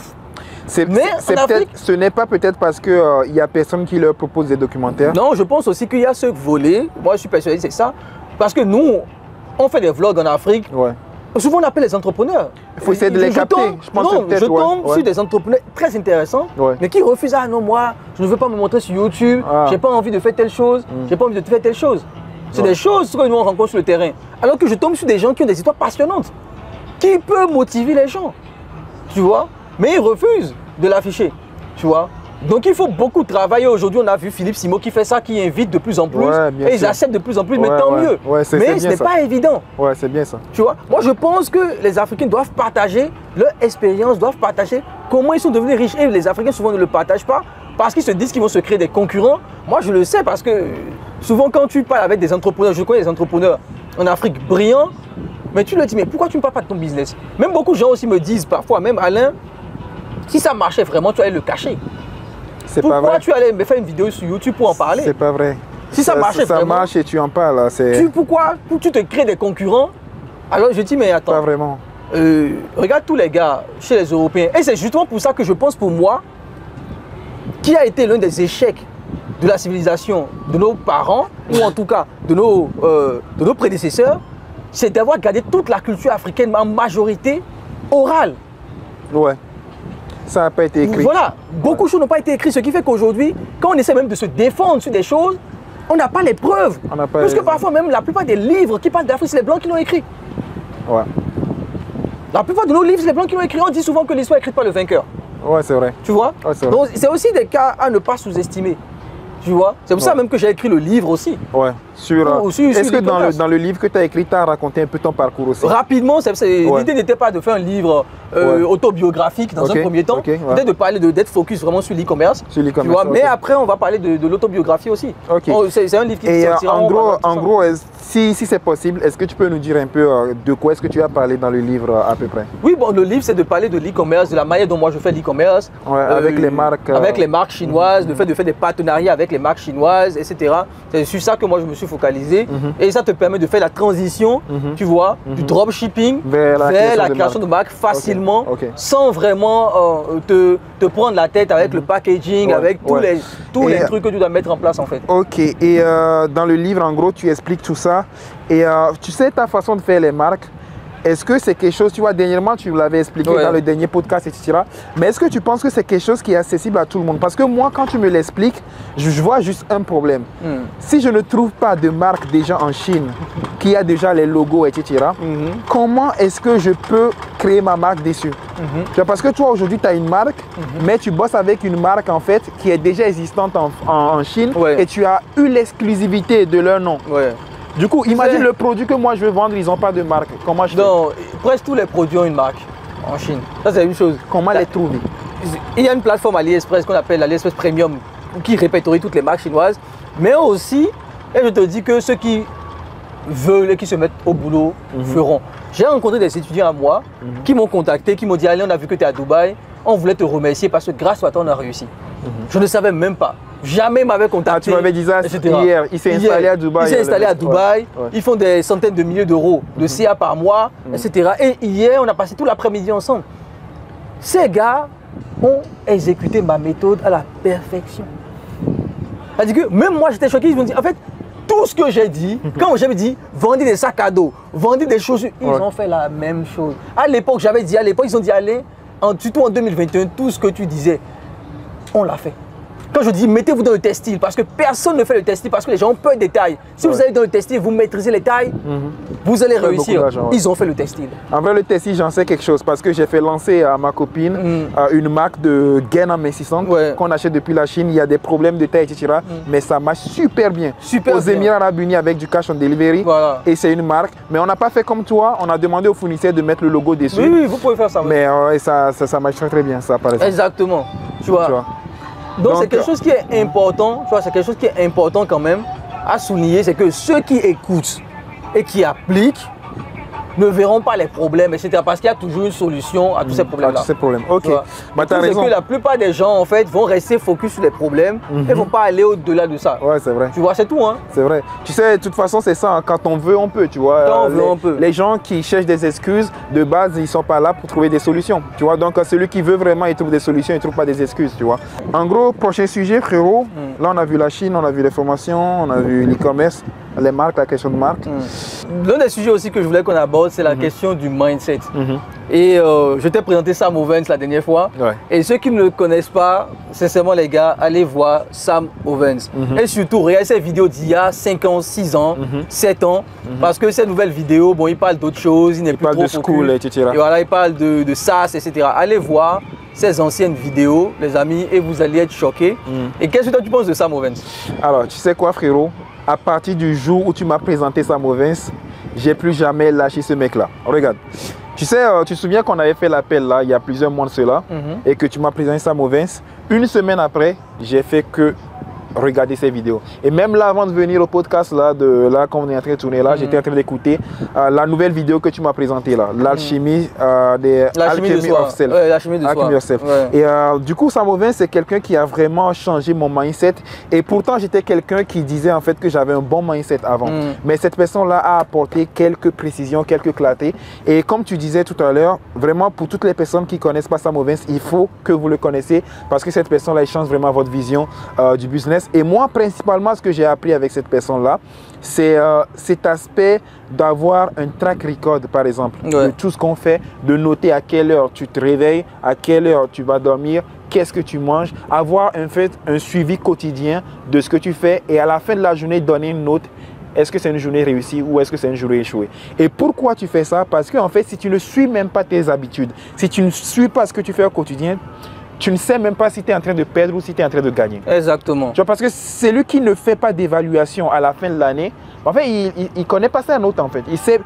Ce n'est pas peut-être parce qu'il n'y a personne qui leur propose des documentaires. Non, je pense aussi qu'il y a ce volet. Moi, je suis persuadé que c'est ça. Parce que nous, on fait des vlogs en Afrique. Souvent, on appelle les entrepreneurs. Il faut essayer de les capter. Je tombe sur des entrepreneurs très intéressants, mais qui refusent. Ah non, moi, je ne veux pas me montrer sur YouTube. Je n'ai pas envie de faire telle chose. J'ai pas envie de faire telle chose. C'est des choses que nous on rencontre sur le terrain. Alors que je tombe sur des gens qui ont des histoires passionnantes, qui peuvent motiver les gens. Tu vois? Mais ils refusent de l'afficher, tu vois. Donc il faut beaucoup travailler. Aujourd'hui, on a vu Philippe Simo qui fait ça, qui invite de plus en plus. Et ils acceptent de plus en plus, mais tant mieux. Mais ce n'est pas évident. Ouais, c'est bien ça. Tu vois, moi je pense que les Africains doivent partager leur expérience, doivent partager comment ils sont devenus riches. Et les Africains souvent ne le partagent pas parce qu'ils se disent qu'ils vont se créer des concurrents. Moi je le sais parce que souvent quand tu parles avec des entrepreneurs, je connais des entrepreneurs en Afrique brillants, mais tu leur dis mais pourquoi tu ne parles pas de ton business? Même beaucoup de gens aussi me disent parfois, même Alain, si ça marchait vraiment, tu allais le cacher. Pourquoi tu allais me faire une vidéo sur YouTube pour en parler? C'est pas vrai. Si ça marchait vraiment, ça marche et tu en parles. Pourquoi tu te crées des concurrents? Alors je dis mais attends. Pas vraiment. Regarde tous les gars chez les Européens. Et c'est justement pour ça que je pense pour moi, qui a été l'un des échecs de la civilisation de nos parents, ou en tout cas de nos prédécesseurs, c'est d'avoir gardé toute la culture africaine en majorité orale. Ouais. Ça n'a pas été écrit. Voilà, beaucoup de choses n'ont pas été écrites, ce qui fait qu'aujourd'hui, quand on essaie même de se défendre sur des choses, on n'a pas les preuves. Parce que parfois même, la plupart des livres qui parlent d'Afrique, c'est les Blancs qui l'ont écrit. Ouais. La plupart de nos livres, c'est les Blancs qui l'ont écrit. On dit souvent que l'histoire est écrite par le vainqueur. Ouais, c'est vrai. Tu vois? Ouais, donc, c'est aussi des cas à ne pas sous-estimer. Tu vois? C'est pour ça même que j'ai écrit le livre aussi. Ouais. Est-ce que dans le livre que tu as écrit, tu as raconté un peu ton parcours aussi? Rapidement, l'idée n'était pas de faire un livre autobiographique dans un premier temps. Peut-être de parler d'être focus vraiment sur l'e-commerce. Mais après, on va parler de l'autobiographie aussi. C'est un livre qui sortira. En gros, si c'est possible, est-ce que tu peux nous dire un peu de quoi est-ce que tu as parlé dans le livre à peu près? Oui, bon, le livre, c'est de parler de l'e-commerce, de la manière dont moi je fais l'e-commerce. Avec les marques. Avec les marques chinoises, le fait de faire des partenariats avec les marques chinoises, etc. C'est sur ça que moi je me suis focalisé. Et ça te permet de faire la transition, tu vois, du dropshipping vers la création de marque facilement, sans vraiment te prendre la tête avec le packaging, avec tous les trucs que tu dois mettre en place en fait. Ok, et dans le livre, en gros, tu expliques tout ça. Et tu sais, ta façon de faire les marques, est-ce que c'est quelque chose, tu vois, dernièrement, tu l'avais expliqué dans le dernier podcast, etc. Mais est-ce que tu penses que c'est quelque chose qui est accessible à tout le monde? Parce que moi, quand tu me l'expliques, je vois juste un problème. Si je ne trouve pas de marque déjà en Chine, qui a déjà les logos, etc., comment est-ce que je peux créer ma marque dessus? Parce que toi, aujourd'hui, tu as une marque, mais tu bosses avec une marque, en fait, qui est déjà existante en Chine, et tu as eu l'exclusivité de leur nom. Du coup, imagine le produit que moi je veux vendre, ils n'ont pas de marque. Comment je fais? Non, presque tous les produits ont une marque en Chine. Ça, c'est une chose. Comment les trouver? Il y a une plateforme AliExpress qu'on appelle AliExpress Premium qui répertorie toutes les marques chinoises. Mais aussi, et je te dis que ceux qui veulent et qui se mettent au boulot feront. J'ai rencontré des étudiants à moi qui m'ont contacté, qui m'ont dit allez, on a vu que tu es à Dubaï, on voulait te remercier parce que grâce à toi, on a réussi. Je ne savais même pas. Jamais m'avait contacté. Tu m'avais dit ça hier. Il s'est installé à Dubaï. Il s'est installé à Dubaï. Ils font des centaines de milliers d'euros de CA par mois, etc. Et hier, on a passé tout l'après-midi ensemble. Ces gars ont exécuté ma méthode à la perfection. C'est-à-dire que même moi, j'étais choqué. Ils m'ont dit, en fait, tout ce que j'ai dit, quand j'avais dit, vendez des sacs à dos, vendez des chaussures, ils ont fait la même chose. À l'époque, j'avais dit, ils ont dit, allez, surtout en 2021, tout ce que tu disais, on l'a fait. Quand je dis mettez-vous dans le textile, parce que personne ne fait le textile, parce que les gens ont peur des tailles. Si vous allez dans le textile, vous maîtrisez les tailles, vous allez réussir. Ils ont fait le textile. En vrai, le textile, j'en sais quelque chose, parce que j'ai fait lancer à ma copine une marque de gaines amincissantes qu'on achète depuis la Chine. Il y a des problèmes de taille, etc. Mais ça marche super bien. Aux Émirats Arabes Unis avec du cash on delivery. Et c'est une marque. Mais on n'a pas fait comme toi. On a demandé au fournisseur de mettre le logo dessus. Oui, vous pouvez faire ça. Mais ça marche très, très bien, ça, par exemple. Exactement. Tu vois. Donc c'est quelque chose qui est important, tu vois, c'est quelque chose qui est important quand même à souligner, c'est que ceux qui écoutent et qui appliquent ne verront pas les problèmes, etc. Parce qu'il y a toujours une solution à tous ces problèmes-là. Ok. Tu as raison. Que la plupart des gens, en fait, vont rester focus sur les problèmes et ne vont pas aller au-delà de ça. Ouais, c'est vrai. Tu vois, c'est tout, hein. C'est vrai. Tu sais, de toute façon, c'est ça. Hein. Quand on veut, on peut, tu vois. Quand on veut, on peut. Les gens qui cherchent des excuses, de base, ils ne sont pas là pour trouver des solutions. Tu vois, donc celui qui veut vraiment, il trouve des solutions, il ne trouve pas des excuses, tu vois. En gros, prochain sujet, frérot. Là, on a vu la Chine, on a vu les formations, on a vu l'e-commerce, les marques, la question de marque. L'un des sujets aussi que je voulais qu'on aborde, c'est la question du mindset. Et je t'ai présenté Sam Ovens la dernière fois. Et ceux qui ne le connaissent pas, sincèrement les gars, allez voir Sam Ovens. Et surtout, regardez ces vidéos d'il y a 5 ans, 6 ans, 7 ans. Parce que ces nouvelles vidéos, bon, il parle d'autres choses, il n'est plus trop de school, etc. Et voilà, il parle de SaaS, etc. Allez voir ces anciennes vidéos, les amis, et vous allez être choqués. Et qu'est-ce que toi tu penses de Sam Ovens? Alors, tu sais quoi, frérot? À partir du jour où tu m'as présenté Sam Ovens, j'ai plus jamais lâché ce mec-là. Regarde. Tu sais, tu te souviens qu'on avait fait l'appel là, il y a plusieurs mois de cela, et que tu m'as présenté Sam Ovens. Une semaine après, j'ai fait que regarder ces vidéos. Et même là, avant de venir au podcast là, quand on est en train de tourner là, j'étais en train d'écouter la nouvelle vidéo que tu m'as présentée là, l'alchimie Alchemy of Self. L'alchimie de soi. Et du coup, Sam Ovens, c'est quelqu'un qui a vraiment changé mon mindset. Et pourtant, j'étais quelqu'un qui disait en fait que j'avais un bon mindset avant. Mais cette personne-là a apporté quelques précisions, quelques clartés. Et comme tu disais tout à l'heure, vraiment pour toutes les personnes qui ne connaissent pas Sam Ovens, il faut que vous le connaissiez parce que cette personne-là, il change vraiment votre vision du business. Et moi, principalement, ce que j'ai appris avec cette personne-là, c'est cet aspect d'avoir un track record, par exemple, de tout ce qu'on fait, de noter à quelle heure tu te réveilles, à quelle heure tu vas dormir, qu'est-ce que tu manges, avoir en fait un suivi quotidien de ce que tu fais et à la fin de la journée, donner une note. Est-ce que c'est une journée réussie ou est-ce que c'est une journée échouée? Et pourquoi tu fais ça? Parce qu'en fait, si tu ne suis même pas tes habitudes, si tu ne suis pas ce que tu fais au quotidien, tu ne sais même pas si tu es en train de perdre ou si tu es en train de gagner. Exactement. Tu vois, parce que c'est lui qui ne fait pas d'évaluation à la fin de l'année. En fait, il ne connaît pas sa note en fait. Il sait,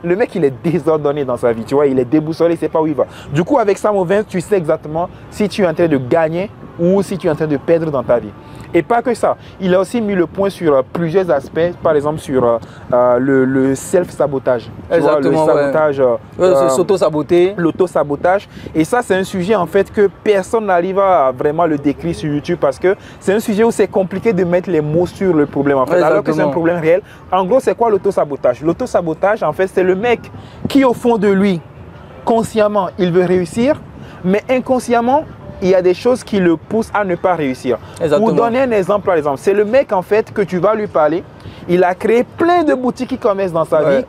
le mec, il est désordonné dans sa vie, tu vois, il est déboussolé, il ne sait pas où il va. Du coup, avec Sam Ovens, tu sais exactement si tu es en train de gagner ou si tu es en train de perdre dans ta vie. Et pas que ça, il a aussi mis le point sur plusieurs aspects, par exemple sur le self-sabotage. Exactement, le sabotage, s'auto-saboter. L'auto-sabotage. Et ça, c'est un sujet en fait que personne n'arrive à vraiment le décrire sur YouTube parce que c'est un sujet où c'est compliqué de mettre les mots sur le problème en fait, alors que c'est un problème réel. En gros, c'est quoi l'auto-sabotage? L'auto-sabotage, en fait, c'est le mec qui, au fond de lui, consciemment, il veut réussir, mais inconsciemment, il y a des choses qui le poussent à ne pas réussir. Exactement. Pour donner un exemple, par exemple, c'est le mec en fait que tu vas lui parler. Il a créé plein de boutiques e-commerce dans sa vie.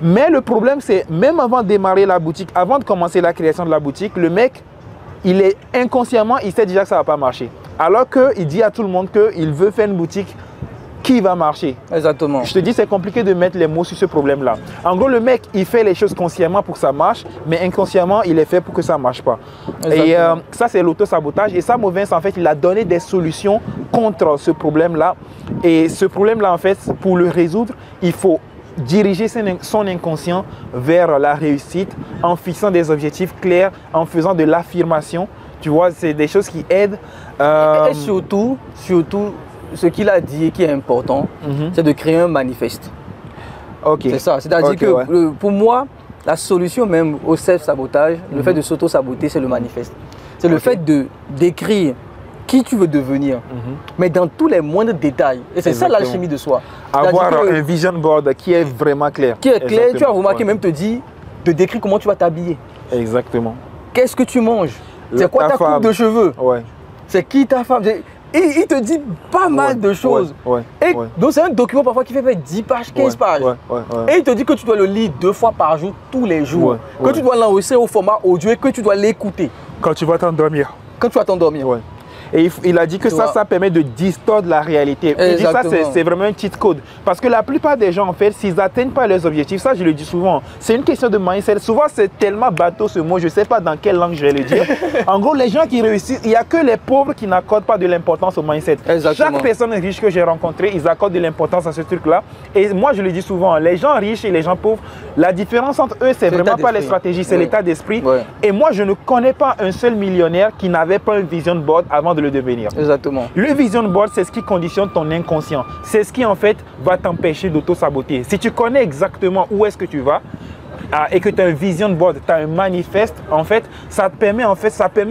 Mais le problème, c'est même avant de démarrer la boutique, avant de commencer la création de la boutique, le mec, il est inconsciemment, il sait déjà que ça ne va pas marcher. Alors qu'il dit à tout le monde qu'il veut faire une boutique qui va marcher. Exactement. Je te dis, c'est compliqué de mettre les mots sur ce problème-là. En gros, le mec, il fait les choses consciemment pour que ça marche, mais inconsciemment, il est fait pour que ça ne marche pas. Exactement. Et ça, c'est l'auto-sabotage. Et Sam Ovens, en fait, il a donné des solutions contre ce problème-là. Et ce problème-là, en fait, pour le résoudre, il faut diriger son inconscient vers la réussite en fixant des objectifs clairs, en faisant de l'affirmation. Tu vois, c'est des choses qui aident. Et surtout, ce qu'il a dit et qui est important, c'est de créer un manifeste. C'est ça. C'est-à-dire que pour moi, la solution même au self-sabotage, le fait de s'auto-saboter, c'est le manifeste. C'est le fait de d'écrire qui tu veux devenir, mais dans tous les moindres détails. Et c'est ça l'alchimie de soi. Avoir un vision board qui est vraiment clair. Qui est clair, tu as remarqué, même te dit de décrire comment tu vas t'habiller. Exactement. Qu'est-ce que tu manges? C'est quoi ta coupe de cheveux? C'est qui ta femme? Il te dit pas mal de choses. Donc c'est un document parfois qui fait 10 pages, 15 pages. Et il te dit que tu dois le lire 2 fois par jour, tous les jours. Que tu dois l'enregistrer au format audio et que tu dois l'écouter. Quand tu vas t'endormir. Quand tu vas t'endormir. Et il a dit que ça permet de distordre la réalité. Il dit ça, c'est vraiment un cheat code. Parce que la plupart des gens, en fait, s'ils n'atteignent pas leurs objectifs, ça je le dis souvent, c'est une question de mindset. Souvent, c'est tellement bateau ce mot, je ne sais pas dans quelle langue je vais le dire. En gros, les gens qui réussissent, il n'y a que les pauvres qui n'accordent pas de l'importance au mindset. Chaque personne riche que j'ai rencontrée, ils accordent de l'importance à ce truc-là. Et moi, je le dis souvent, les gens riches et les gens pauvres, la différence entre eux, c'est vraiment pas les stratégies, c'est l'état d'esprit. Et moi, je ne connais pas un seul millionnaire qui n'avait pas une vision board avant de le devenir. Exactement. Le vision board, c'est ce qui conditionne ton inconscient. C'est ce qui, en fait, va t'empêcher d'auto-saboter. Si tu connais exactement où est-ce que tu vas et que tu as un vision board, tu as un manifeste, en fait, ça permet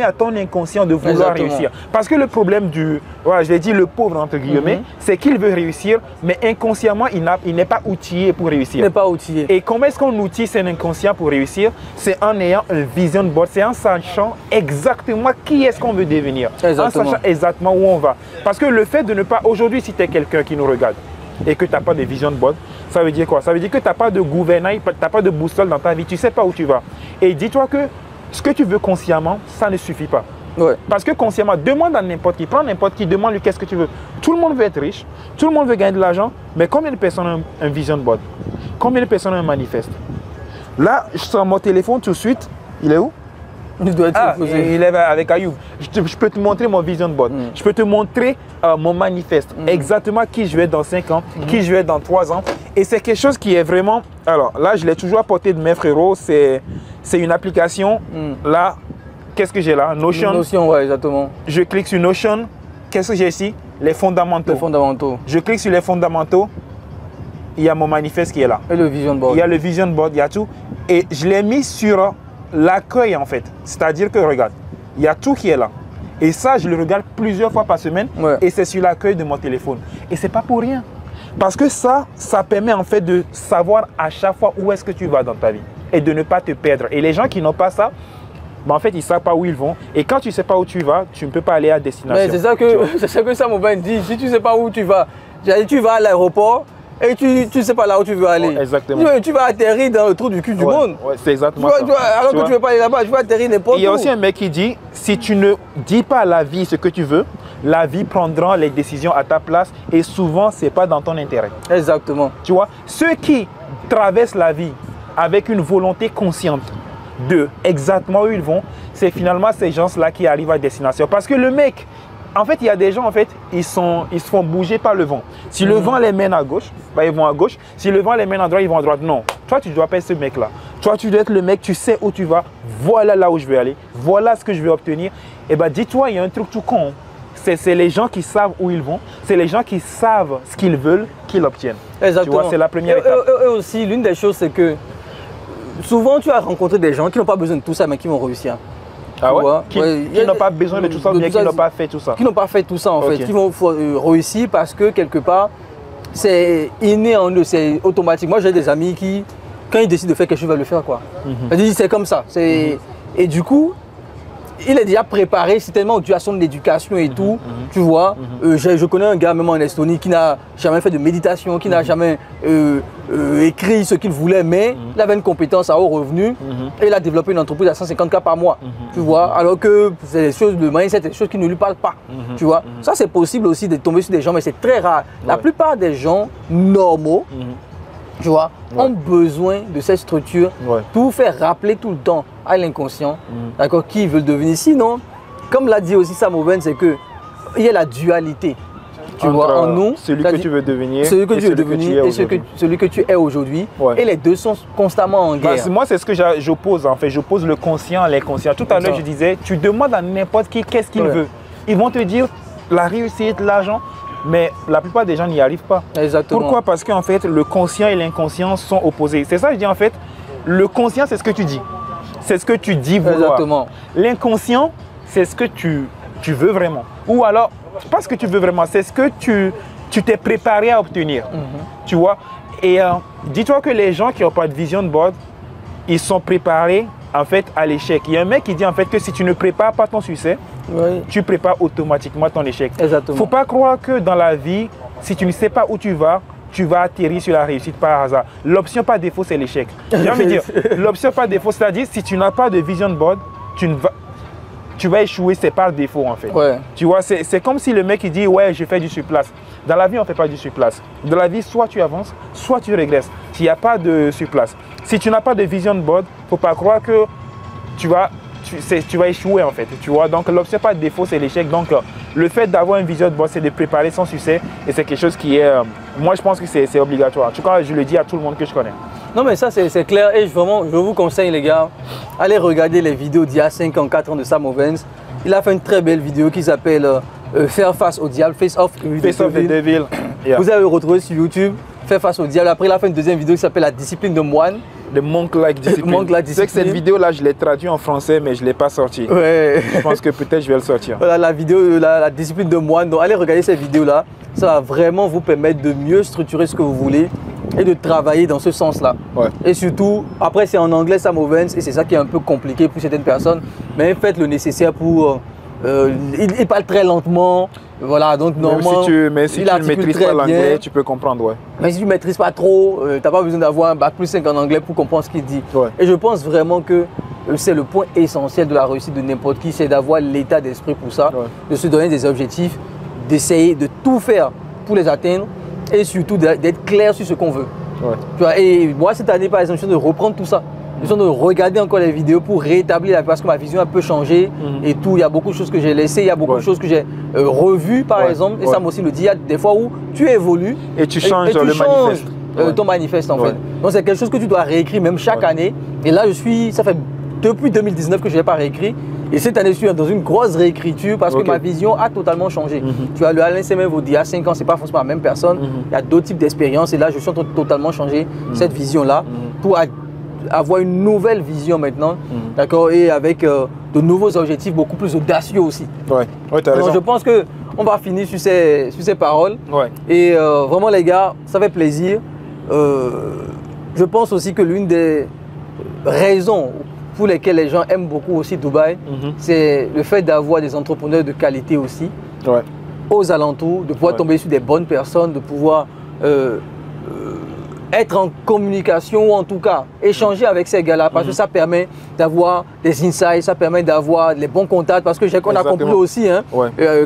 à ton inconscient de vouloir réussir. Parce que le problème du, je l'ai dit, le pauvre, entre guillemets, c'est qu'il veut réussir, mais inconsciemment, il n'est pas outillé pour réussir. Il n'est pas outillé. Et comment est-ce qu'on outille son inconscient pour réussir? C'est en ayant un vision board, c'est en sachant exactement qui est-ce qu'on veut devenir, en sachant exactement où on va. Parce que le fait de ne pas, aujourd'hui, si tu es quelqu'un qui nous regarde, et que tu n'as pas de vision board, ça veut dire quoi? Ça veut dire que tu n'as pas de gouvernail, tu n'as pas de boussole dans ta vie, tu ne sais pas où tu vas. Et dis-toi que ce que tu veux consciemment, ça ne suffit pas. Parce que consciemment, demande à n'importe qui, prends n'importe qui, demande-lui qu'est-ce que tu veux. Tout le monde veut être riche, tout le monde veut gagner de l'argent, mais combien de personnes ont un vision board? Combien de personnes ont un manifeste? Là, je sors mon téléphone tout de suite, il est où? Il est avec Ayoub. Je peux te montrer mon vision board. Je peux te montrer mon manifeste. Exactement qui je vais être dans 5 ans, qui je vais être dans 3 ans. Et c'est quelque chose qui est vraiment... Alors là, je l'ai toujours à portée de mes frérots. C'est une application. Là, qu'est-ce que j'ai là? Notion. Notion, ouais, exactement. Je clique sur Notion. Qu'est-ce que j'ai ici? Les fondamentaux. Les fondamentaux. Je clique sur les fondamentaux. Il y a mon manifeste qui est là. Et le vision board. Il y a le vision board, il y a tout. Et je l'ai mis sur l'accueil en fait. C'est-à-dire que regarde, il y a tout qui est là. Et ça, je le regarde plusieurs fois par semaine. Et c'est sur l'accueil de mon téléphone. Et c'est pas pour rien. Parce que ça permet en fait de savoir à chaque fois où est-ce que tu vas dans ta vie. Et de ne pas te perdre. Et les gens qui n'ont pas ça, en fait, ils ne savent pas où ils vont. Et quand tu ne sais pas où tu vas, tu ne peux pas aller à destination. C'est ça que Sam Ovens dit. Si tu ne sais pas où tu vas à l'aéroport, et tu ne sais pas là où tu veux aller. Exactement. Tu vas atterrir dans le trou du cul du monde. C'est exactement ça. Alors que tu ne veux pas aller là-bas, tu vas atterrir n'importe où. Il y a aussi un mec qui dit, si tu ne dis pas à la vie ce que tu veux, la vie prendra les décisions à ta place et souvent, ce n'est pas dans ton intérêt. Exactement. Tu vois, ceux qui traversent la vie avec une volonté consciente de exactement où ils vont, c'est finalement ces gens-là qui arrivent à destination. Parce que le mec, en fait, il y a des gens, en fait, ils se font bouger par le vent. Si le vent les mène à gauche, bah, ils vont à gauche. Si le vent les mène à droite, ils vont à droite. Non, toi, tu ne dois pas être ce mec-là. Toi, tu dois être le mec, tu sais où tu vas. Voilà là où je vais aller. Voilà ce que je vais obtenir. Et bah, dis-toi, il y a un truc tout con. C'est les gens qui savent où ils vont. C'est les gens qui savent ce qu'ils veulent qu'ils l'obtiennent. Exactement. C'est la première étape. Et aussi, l'une des choses, c'est que souvent, tu as rencontré des gens qui n'ont pas besoin de tout ça, mais qui vont réussir. Ah ouais? Qui n'ont pas besoin de tout ça, mais qui n'ont pas fait tout ça. Qui n'ont pas fait tout ça, en fait. Qui vont réussir parce que, quelque part, c'est inné en eux, c'est automatique. Moi, j'ai des amis qui, quand ils décident de faire quelque chose, ils veulent le faire, quoi. C'est comme ça. Et du coup, il est déjà préparé, c'est tellement dû à son éducation et tout, tu vois. Je connais un gars, même en Estonie, qui n'a jamais fait de méditation, qui n'a jamais écrit ce qu'il voulait, mais il avait une compétence à haut revenu et il a développé une entreprise à 150K par mois, tu vois. Alors que c'est des choses, le mindset, c'est des choses qui ne lui parlent pas, tu vois. Ça, c'est possible aussi de tomber sur des gens, mais c'est très rare. La plupart des gens normaux, tu vois, ont besoin de cette structure pour faire rappeler tout le temps à l'inconscient, d'accord, qui ils veulent devenir. Sinon, comme l'a dit aussi Sam Ovens, c'est que il y a la dualité, tu vois, en nous. Celui que tu veux devenir, celui que tu veux devenir et celui que tu es aujourd'hui. Et les deux sont constamment en guerre. Moi, c'est ce que j'oppose, en fait. J'oppose le conscient à l'inconscient. Tout à l'heure, je disais, tu demandes à n'importe qui qu'est-ce qu'il veut. Ils vont te dire la réussite, l'argent. Mais la plupart des gens n'y arrivent pas. Exactement. Pourquoi? Parce qu'en fait, le conscient et l'inconscient sont opposés. C'est ça que je dis en fait. Le conscient, c'est ce que tu dis. C'est ce que tu dis vouloir. Exactement. L'inconscient, c'est ce que tu veux vraiment. Ou alors, pas ce que tu veux vraiment, c'est ce que tu t'es préparé à obtenir. Tu vois? Et dis-toi que les gens qui n'ont pas de vision board, ils sont préparés en fait à l'échec. Il y a un mec qui dit en fait que si tu ne prépares pas ton succès, tu prépares automatiquement ton échec. Exactement. Faut pas croire que dans la vie, si tu ne sais pas où tu vas atterrir sur la réussite par hasard. L'option par défaut, c'est l'échec. J'ai envie de dire, l'option par défaut, c'est-à-dire si tu n'as pas de vision board, tu vas échouer, c'est par défaut en fait. Tu vois, c'est comme si le mec il dit ouais, je fais du surplace. Dans la vie, on ne fait pas du surplace. Dans la vie, soit tu avances, soit tu régresses. S'il n'y a pas de surplace. Si tu n'as pas de vision board, il ne faut pas croire que tu vas échouer en fait. Tu vois, donc l'option par défaut, c'est l'échec. Donc le fait d'avoir une vision board, c'est de préparer son succès. Et c'est quelque chose qui est, moi je pense que c'est obligatoire. En tout cas, je le dis à tout le monde que je connais. Non mais ça c'est clair et vraiment, je vous conseille les gars, allez regarder les vidéos d'il y a 5 ans, 4 ans de Sam Ovens. Il a fait une très belle vidéo qui s'appelle Faire face au diable, Face Off the Devil. Vous avez retrouvé sur YouTube, Faire face au diable. Après il a fait une deuxième vidéo qui s'appelle La discipline de moine. The Monk-like Discipline. Tu sais que cette vidéo-là, je l'ai traduite en français, mais je ne l'ai pas sortie. Je pense que peut-être je vais le sortir. Voilà la vidéo, la discipline de moine. Donc allez regarder cette vidéo-là. Ça va vraiment vous permettre de mieux structurer ce que vous voulez et de travailler dans ce sens-là. Et surtout, après c'est en anglais Sam Ovens et c'est ça qui est un peu compliqué pour certaines personnes. Mais faites le nécessaire pour... il parle très lentement. Voilà, donc normalement, mais si tu ne maîtrises pas l'anglais, tu peux comprendre, Mais si tu ne maîtrises pas trop, tu n'as pas besoin d'avoir un bac+5 en anglais pour comprendre ce qu'il dit. Et je pense vraiment que c'est le point essentiel de la réussite de n'importe qui, c'est d'avoir l'état d'esprit pour ça, de se donner des objectifs, d'essayer de tout faire pour les atteindre et surtout d'être clair sur ce qu'on veut. Tu vois, et moi, cette année, par exemple, je suis en train de reprendre tout ça. Je suis en train de regarder encore les vidéos pour rétablir, parce que ma vision a un peu changé et tout. Il y a beaucoup de choses que j'ai laissées, il y a beaucoup de choses que j'ai revues, par exemple. Et Sam aussi le dit, il y a des fois où tu évolues et tu changes le manifeste. Ton manifeste, en fait. Donc, c'est quelque chose que tu dois réécrire même chaque année. Et là, ça fait depuis 2019 que je n'ai pas réécrit. Et cette année, je suis dans une grosse réécriture parce que ma vision a totalement changé. Tu vois, le Alain Semen d'il y a 5 ans, ce n'est pas forcément la même personne. Il y a d'autres types d'expériences. Et là, je suis en train de totalement changer cette vision-là pour avoir une nouvelle vision maintenant, d'accord, et avec de nouveaux objectifs beaucoup plus audacieux aussi. T'as raison. Je pense qu'on va finir sur ces paroles. Et vraiment les gars, ça fait plaisir. Je pense aussi que l'une des raisons pour lesquelles les gens aiment beaucoup aussi Dubaï, c'est le fait d'avoir des entrepreneurs de qualité aussi aux alentours, de pouvoir tomber sur des bonnes personnes, de pouvoir être en communication ou en tout cas échanger avec ces gars-là parce que ça permet d'avoir des insights, ça permet d'avoir les bons contacts parce que qu'on a compris aussi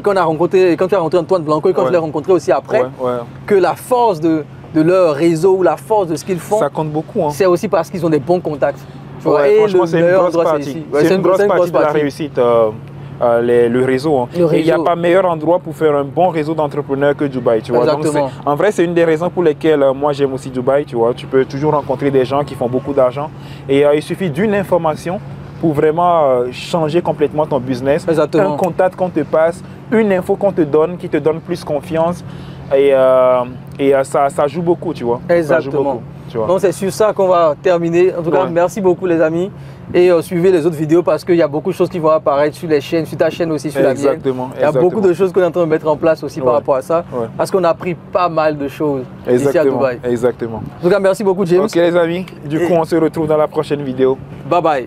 quand tu as rencontré Antoine Blanco et quand je l'ai rencontré aussi après que la force de leur réseau ou la force de ce qu'ils font, ça compte beaucoup. C'est aussi parce qu'ils ont des bons contacts. Tu vois, et franchement, c'est une grosse partie. C'est une grosse partie de la réussite. Le réseau. Hein. Il n'y a pas meilleur endroit pour faire un bon réseau d'entrepreneurs que Dubaï. Tu vois. Donc, en vrai, c'est une des raisons pour lesquelles moi j'aime aussi Dubaï. Tu vois. Tu peux toujours rencontrer des gens qui font beaucoup d'argent. Et il suffit d'une information pour vraiment changer complètement ton business. Un contact qu'on te passe, une info qu'on te donne qui te donne plus confiance. Et ça joue beaucoup, tu vois. Exactement. Ça joue beaucoup, tu vois. Donc c'est sur ça qu'on va terminer. En tout cas, merci beaucoup les amis. Et suivez les autres vidéos parce qu'il y a beaucoup de choses qui vont apparaître sur les chaînes, sur ta chaîne aussi, sur la mienne. Il y a beaucoup de choses qu'on est en train de mettre en place aussi par rapport à ça. Parce qu'on a appris pas mal de choses ici à Dubaï. Exactement. En tout cas, merci beaucoup James. Ok les amis, du coup on se retrouve dans la prochaine vidéo. Bye bye.